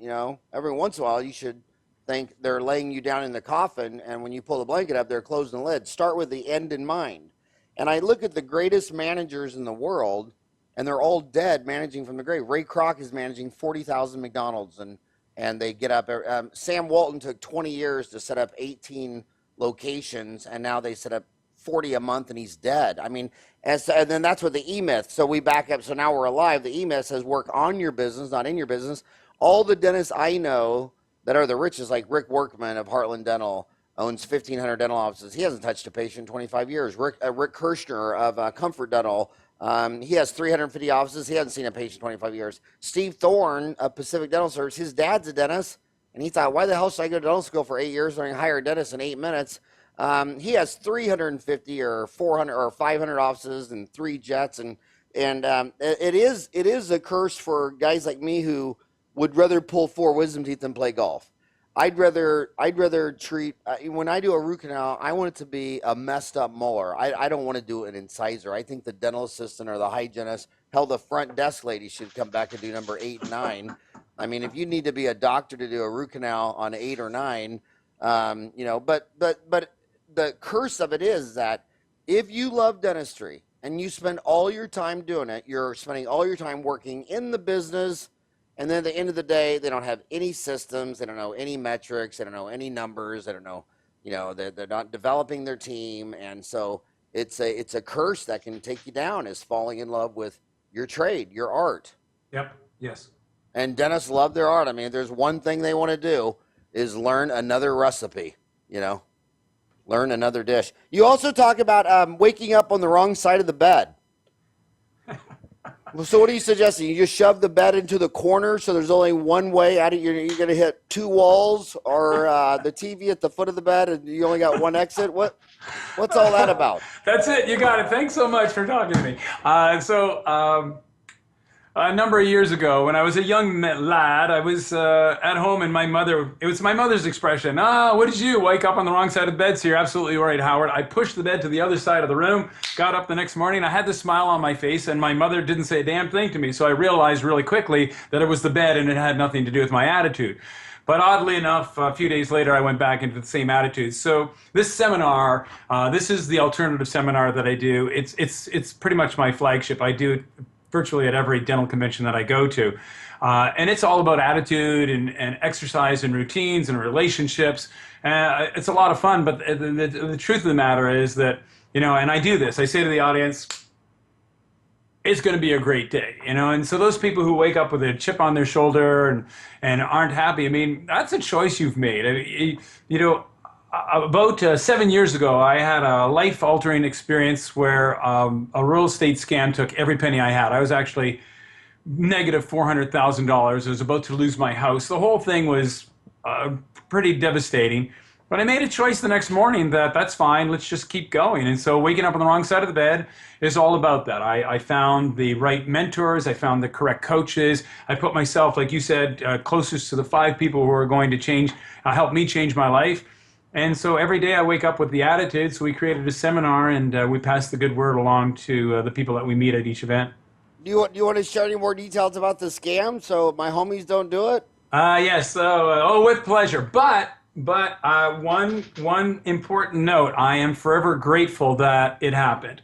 every once in a while you should think they're laying you down in the coffin. And when you pull the blanket up, they're closing the lid. Start with the end in mind. And I look at the greatest managers in the world, and they're all dead managing from the grave. Ray Kroc is managing 40,000 McDonald's, and they get up. Sam Walton took 20 years to set up 18 locations, and now they set up 40 a month, and he's dead. I mean, and then that's what the E-Myth. So we back up. So now we're alive. The E-Myth says work on your business, not in your business. All the dentists I know that are the richest, like Rick Workman of Heartland Dental, owns 1,500 dental offices. He hasn't touched a patient in 25 years. Rick Kirschner of Comfort Dental, he has 350 offices. He hasn't seen a patient in 25 years. Steve Thorne of Pacific Dental Service, his dad's a dentist, and he thought, why the hell should I go to dental school for 8 years when I can hire a dentist in 8 minutes? He has 350 or 400 or 500 offices and 3 jets, and it is a curse for guys like me who would rather pull 4 wisdom teeth than play golf. I'd rather treat when I do a root canal, I want it to be a messed up molar. I don't want to do an incisor. I think the dental assistant or the hygienist, hell, the front desk lady should come back and do number 8 and 9. I mean, if you need to be a doctor to do a root canal on 8 or 9, but the curse of it is that if you love dentistry and you spend all your time doing it, you're spending all your time working in the business. And then at the end of the day, they don't have any systems. They don't know any metrics. They don't know any numbers. They don't know, they're not developing their team. And so it's a curse that can take you down, is falling in love with your trade, your art. Yep. Yes. And dentists love their art. I mean, if there's one thing they want to do is learn another recipe, learn another dish. You also talk about waking up on the wrong side of the bed. So what are you suggesting? You just shove the bed into the corner so there's only one way out of you're going to hit 2 walls, or the TV at the foot of the bed and you only got one exit? What's all that about? That's it. You got it. Thanks so much for talking to me. A number of years ago, when I was a young lad, I was at home, and it was my mother's expression, what did you do? Wake up on the wrong side of the bed? So you're absolutely right, Howard. I pushed the bed to the other side of the room, got up the next morning, I had the smile on my face, and my mother didn't say a damn thing to me. So I realized really quickly that it was the bed and it had nothing to do with my attitude. But oddly enough, a few days later, I went back into the same attitude. So this seminar, this is the alternative seminar that I do. It's pretty much my flagship. I do it virtually at every dental convention that I go to. And it's all about attitude and exercise and routines and relationships. It's a lot of fun, but the truth of the matter is that, and I do this, I say to the audience, it's going to be a great day, and so those people who wake up with a chip on their shoulder and aren't happy, I mean, that's a choice you've made. About 7 years ago, I had a life-altering experience where a real estate scam took every penny I had. I was actually negative $400,000. I was about to lose my house. The whole thing was pretty devastating. But I made a choice the next morning that's fine, let's just keep going. And so waking up on the wrong side of the bed is all about that. I found the right mentors. I found the correct coaches. I put myself, like you said, closest to the 5 people who are going to help me change my life. And so every day I wake up with the attitude. So we created a seminar, and we pass the good word along to the people that we meet at each event. Do you want to share any more details about the scam so my homies don't do it? Yes. With pleasure. But one important note: I am forever grateful that it happened.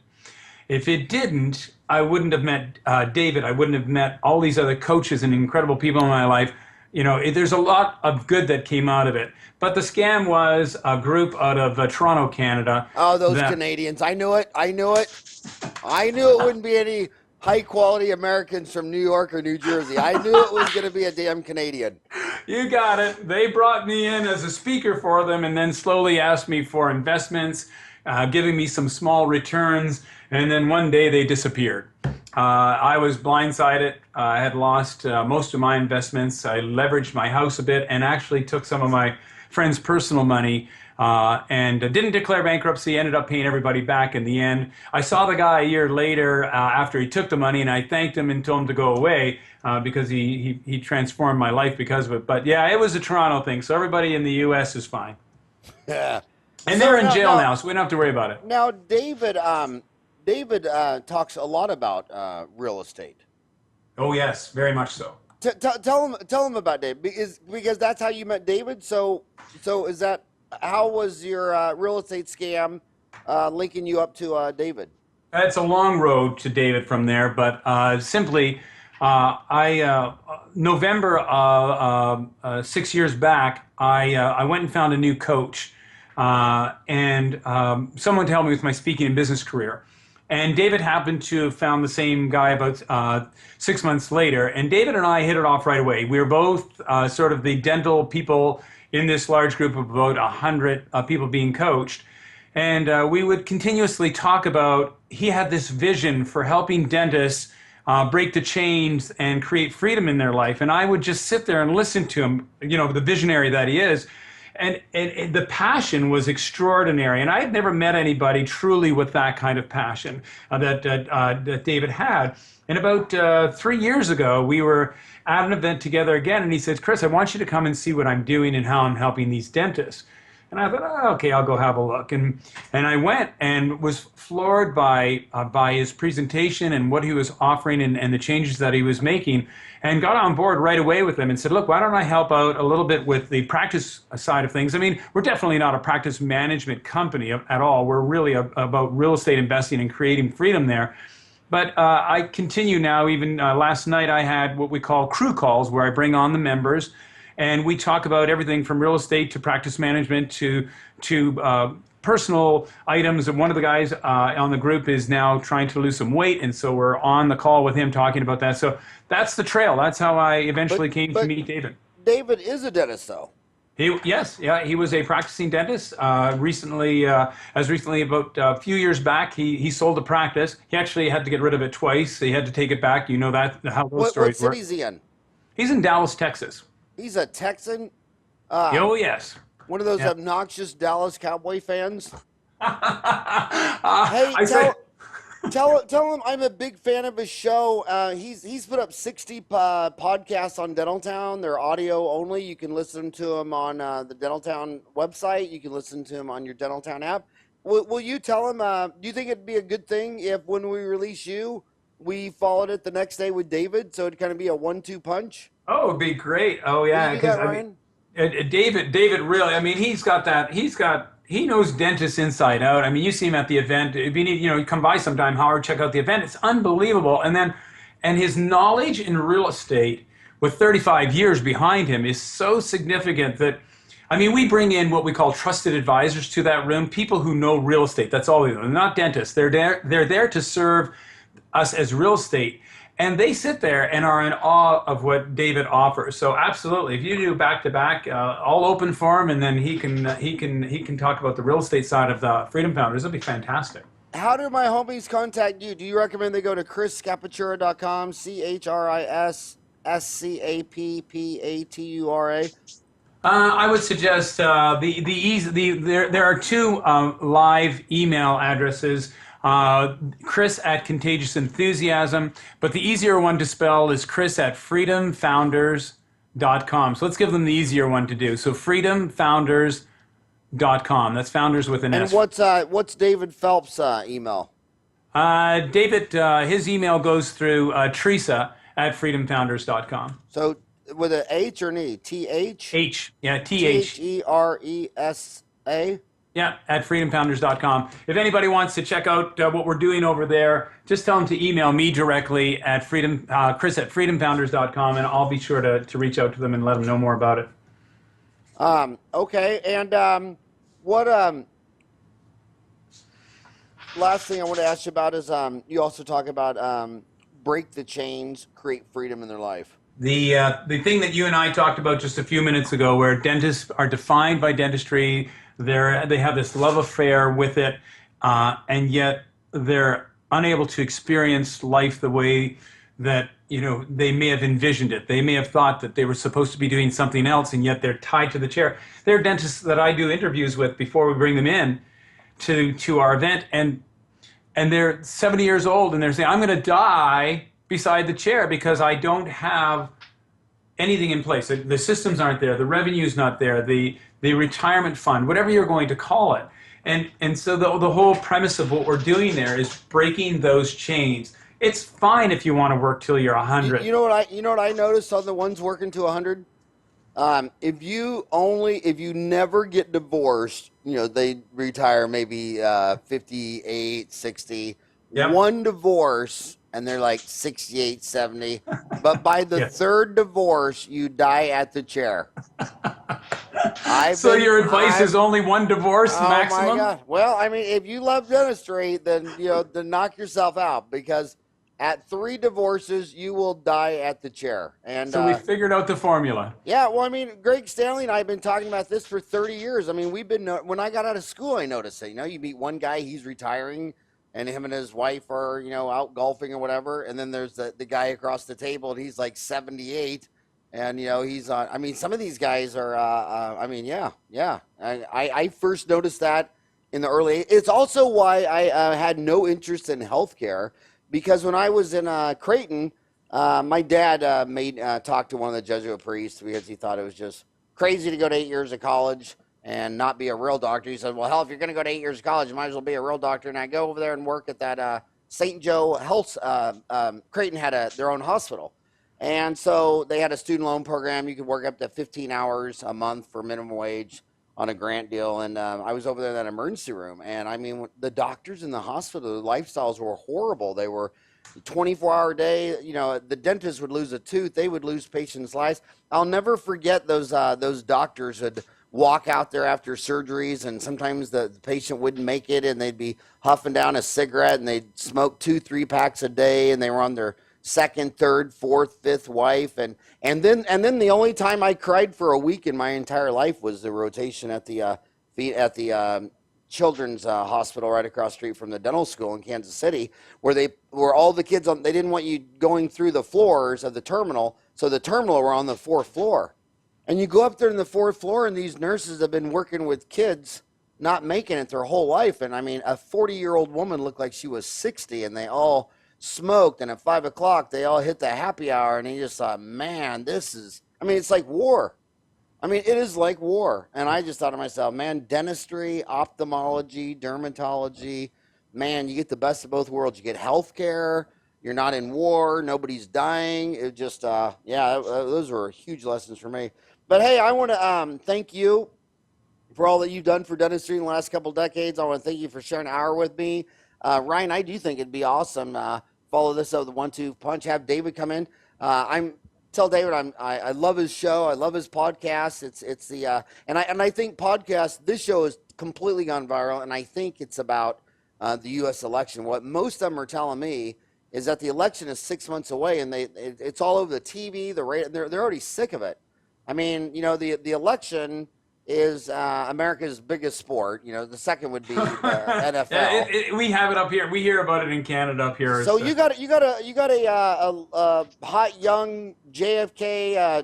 If it didn't, I wouldn't have met David. I wouldn't have met all these other coaches and incredible people in my life. There's a lot of good that came out of it. But the scam was a group out of Toronto, Canada. Oh, those Canadians. I knew it. I knew it wouldn't be any high-quality Americans from New York or New Jersey. I knew it was going to be a damn Canadian. You got it. They brought me in as a speaker for them and then slowly asked me for investments, giving me some small returns, and then one day they disappeared. I was blindsided. I had lost most of my investments. I leveraged my house a bit and actually took some of my friends' personal money and didn't declare bankruptcy, ended up paying everybody back in the end. I saw the guy a year later after he took the money, and I thanked him and told him to go away because he transformed my life because of it. But yeah, it was a Toronto thing, so everybody in the U.S. is fine. Yeah. And they're in jail now, so we don't have to worry about it. Now, David talks a lot about real estate. Oh, yes, very much so. Tell him about David, because that's how you met David. So is that how was your real estate scam linking you up to David? It's a long road to David from there, but simply, I November 6 years back, I went and found a new coach, and someone to help me with my speaking and business career. And David happened to have found the same guy about 6 months later. And David and I hit it off right away. We were both sort of the dental people in this large group of about 100 people being coached. And we would continuously talk about, he had this vision for helping dentists break the chains and create freedom in their life. And I would just sit there and listen to him, the visionary that he is. And the passion was extraordinary. And I had never met anybody truly with that kind of passion that David had. And about 3 years ago, we were at an event together again. And he said, Chris, I want you to come and see what I'm doing and how I'm helping these dentists. And I thought, oh, okay, I'll go have a look. And I went and was floored by his presentation and what he was offering and the changes that he was making, and got on board right away with him and said, look, why don't I help out a little bit with the practice side of things? I mean, we're definitely not a practice management company at all. We're really about real estate investing and creating freedom there. But I continue now. Even last night, I had what we call crew calls, where I bring on the members, and we talk about everything from real estate to practice management to personal items. And one of the guys on the group is now trying to lose some weight, and so we're on the call with him talking about that. So that's the trail. That's how I eventually came to meet David. David is a dentist, though. He was a practicing dentist. As recently about a few years back, he sold a practice. He actually had to get rid of it twice. He had to take it back. You know that how those What stories work. city is he in? He's in Dallas, Texas. He's a Texan. Oh yes. One of those Yeah. obnoxious Dallas Cowboy fans. Hey, I say, tell him I'm a big fan of his show. He's put up 60 podcasts on Dentaltown. They're audio only. You can listen to them on the Dentaltown website. You can listen to them on your Dentaltown app. Will you tell him? Do you think it'd be a good thing if when we release you, we followed it the next day with David, so it'd kind of be a 1-2 punch? oh, it'd be great. Oh Will yeah, you do because that, I mean, Ryan? David really. I mean, he's got that. He knows dentists inside out. I mean, you see him at the event. If you need, you come by sometime, Howard, check out the event. It's unbelievable. And his knowledge in real estate, with 35 years behind him, is so significant that, I mean, we bring in what we call trusted advisors to that room, people who know real estate. That's all they know. They're not dentists. They're there to serve us as real estate. And they sit there and are in awe of what David offers. So absolutely, if you do back to back, all open for him, and then he can talk about the real estate side of the Freedom Founders. It'll be fantastic. How do my homies contact you? Do you recommend they go to chrisscappatura.com, CHRISSCAPPATURA? I would suggest there are two live email addresses. Chris at Contagious Enthusiasm, but the easier one to spell is Chris at freedomfounders.com. So let's give them the easier one to do. So freedomfounders.com. That's founders with an And S. what's David Phelps' email? David, his email goes through Teresa at freedomfounders.com. So with an H or an E? TH? H, yeah, TH. THERESA? Yeah, at freedomfounders.com. If anybody wants to check out what we're doing over there, just tell them to email me directly at Chris at freedomfounders.com, and I'll be sure to reach out to them and let them know more about it. Okay, and what last thing I want to ask you about is you also talk about break the chains, create freedom in their life. The thing that you and I talked about just a few minutes ago, where dentists are defined by dentistry, they have this love affair with it, and yet they're unable to experience life the way that they may have envisioned it. They may have thought that they were supposed to be doing something else, and yet they're tied to the chair. There are dentists that I do interviews with before we bring them in to our event, and they're 70 years old, and they're saying, I'm going to die beside the chair because I don't have anything in place. The systems aren't there. The revenue's not there. The retirement fund, whatever you're going to call it. And so the whole premise of what we're doing there is breaking those chains. It's fine if you want to work till you're 100. You know what I noticed on the ones working to 100? If you never get divorced, they retire maybe 58, 60. Yep. one divorce, and they're like 68, 70. But by the Yes. third divorce, you die at the chair. So your advice is only one divorce Oh my maximum? God. Well, I mean, if you love dentistry, then, then knock yourself out, because at 3 divorces, you will die at the chair. And, So we figured out the formula. yeah, well, I mean, Greg Stanley and I have been talking about this for 30 years. I mean, when I got out of school, I noticed it. You meet one guy, he's retiring, and him and his wife are, out golfing or whatever. And then there's the guy across the table, and he's like 78. And, he's on. I mean, some of these guys are, I mean, yeah, yeah. I first noticed that in the early. It's also why I had no interest in healthcare, because when I was in Creighton, my dad made talk to one of the Jesuit priests because he thought it was just crazy to go to 8 years of college and not be a real doctor. He said, "Well, hell, if you're going to go to 8 years of college, you might as well be a real doctor." And I go over there and work at that St. Joe Health. Creighton had their own hospital, and so they had a student loan program. You could work up to 15 hours a month for minimum wage on a grant deal. And I was over there in that emergency room, and I mean, the doctors in the hospital, the lifestyles were horrible. They were 24-hour day. The dentist would lose a tooth, they would lose patients' lives. I'll never forget those doctors would walk out there after surgeries, and sometimes the patient wouldn't make it, and they'd be huffing down a cigarette, and they'd smoke 2-3 packs a day, and they were on their second, third, fourth, fifth wife. And then the only time I cried for a week in my entire life was the rotation at the children's hospital right across the street from the dental school in Kansas City, where all the kids they didn't want you going through the floors of the terminal, so the terminal were on the 4th floor. And you go up there in the 4th floor, and these nurses have been working with kids not making it their whole life. And I mean, a 40-year-old woman looked like she was 60, and they all smoked. And at 5 o'clock, they all hit the happy hour. And he just thought, man, it's like war. I mean, it is like war. And I just thought to myself, man, dentistry, ophthalmology, dermatology, man, you get the best of both worlds. You get health care. You're not in war. Nobody's dying. It just, those were huge lessons for me. But hey, I want to thank you for all that you've done for dentistry in the last couple decades. I want to thank you for sharing an hour with me. Ryan, I do think it'd be awesome. Follow this up with the 1-2 punch. Have David come in. Tell David I love his show. I love his podcast. It's the and I think podcast. This show has completely gone viral, and I think it's about the U.S. election. What most of them are telling me is that the election is 6 months away, and it's all over the TV, the radio. They're already sick of it. I mean, the election is America's biggest sport. The second would be NFL. Yeah, we have it up here. We hear about it in Canada up here. So you got a hot young JFK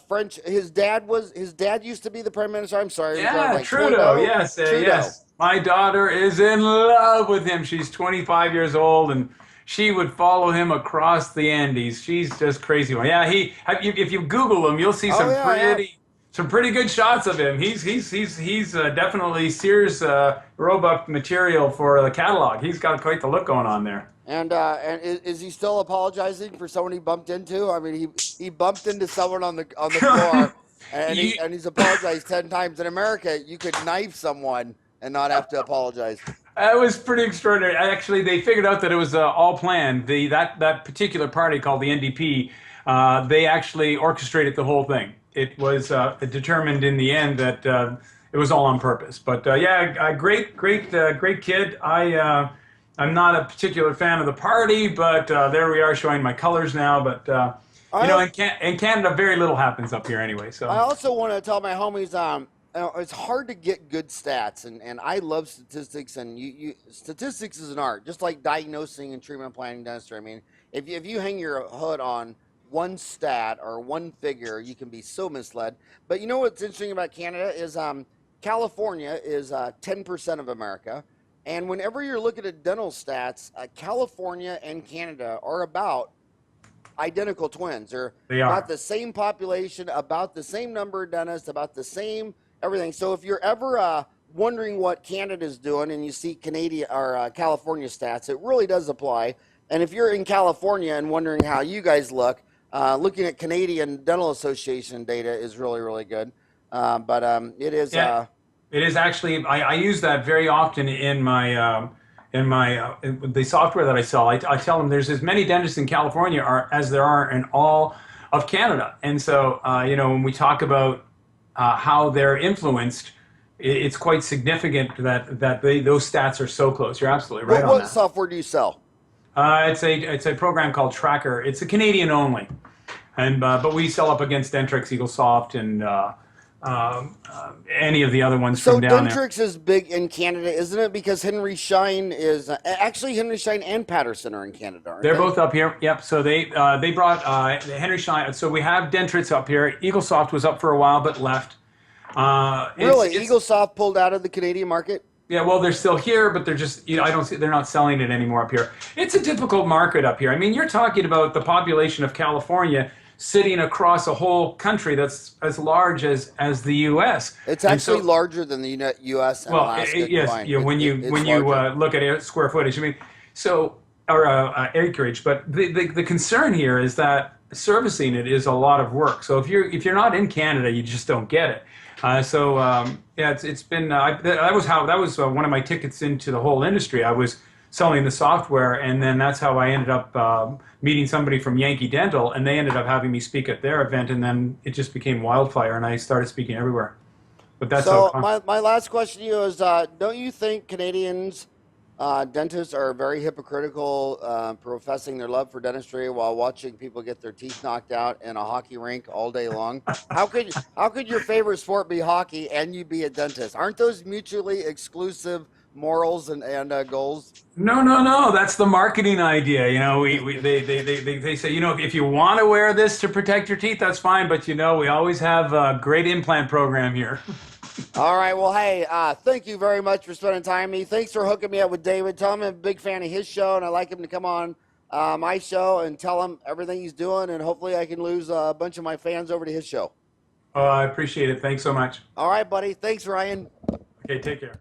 French. His dad used to be the prime minister. I'm sorry. Yeah, Trudeau. Yes, Trudeau. Yes. My daughter is in love with him. She's 25 years old, and she would follow him across the Andes. She's just crazy. Yeah, if you Google him, you'll see some pretty good shots of him. He's definitely Sears Roebuck material for the catalog. He's got quite the look going on there. And is he still apologizing for someone he bumped into? I mean, he bumped into someone on the floor, and he's apologized 10 times. In America, you could knife someone and not have to apologize. It was pretty extraordinary. Actually, they figured out that it was all planned. That particular party called the NDP, they actually orchestrated the whole thing. It was determined in the end that it was all on purpose. But great kid. I'm not a particular fan of the party, but there we are showing my colors now. But in Canada, very little happens up here anyway. So I also want to tell my homies, it's hard to get good stats, and I love statistics. And statistics is an art, just like diagnosing and treatment planning dentistry. I mean, if you hang your hood on one stat or one figure, you can be so misled. But you know what's interesting about Canada is California is 10% of America. And whenever you're looking at dental stats, California and Canada are about identical twins. They are about the same population, about the same number of dentists, about the same everything. So if you're ever wondering what Canada's doing and you see Canadian or California stats, it really does apply. And if you're in California and wondering how you guys look, looking at Canadian Dental Association data is really, really good. But it is. It is actually. I use that very often in my in my the software that I sell, I tell them there's as many dentists in California as there are in all of Canada. And so, when we talk about how they're influenced, it's quite significant that those stats are so close. You're absolutely right on What that. software do you sell? It's a program called Tracker. It's a Canadian only, and but we sell up against Dentrix, EagleSoft, and any of the other ones So from down there. Dentrix is big in Canada, isn't it? Because Henry Schein is actually Henry Schein and Patterson are in Canada, aren't They're they? both up here. Yep. So they brought Henry Schein. So we have Dentrix up here. EagleSoft was up for a while but left. Really, EagleSoft pulled out of the Canadian market? Yeah, well, they're still here, but they're just, I don't see, they're not selling it anymore up here. It's a difficult market up here. I mean, you're talking about the population of California sitting across a whole country that's as large as the U.S. It's actually larger than the U.S. and Alaska yes, combined. when you look at square footage, I mean, so or acreage. But the concern here is that servicing it is a lot of work. So if you're not in Canada, you just don't get it. It's been that was one of my tickets into the whole industry. I was selling the software, and then that's how I ended up meeting somebody from Yankee Dental, and they ended up having me speak at their event, and then it just became wildfire, and I started speaking everywhere. But that's so how my last question to you is: don't you think Canadians dentists are very hypocritical, professing their love for dentistry while watching people get their teeth knocked out in a hockey rink all day long? How could your favorite sport be hockey and you be a dentist? Aren't those mutually exclusive morals and goals? No. That's the marketing idea. They say, if you want to wear this to protect your teeth, that's fine. But we always have a great implant program here. All right. Well, hey, thank you very much for spending time with me. Thanks for hooking me up with David. Tell him I'm a big fan of his show, and I'd like him to come on my show and tell him everything he's doing, and hopefully I can lose a bunch of my fans over to his show. Oh, I appreciate it. Thanks so much. All right, buddy. Thanks, Ryan. Okay, take care.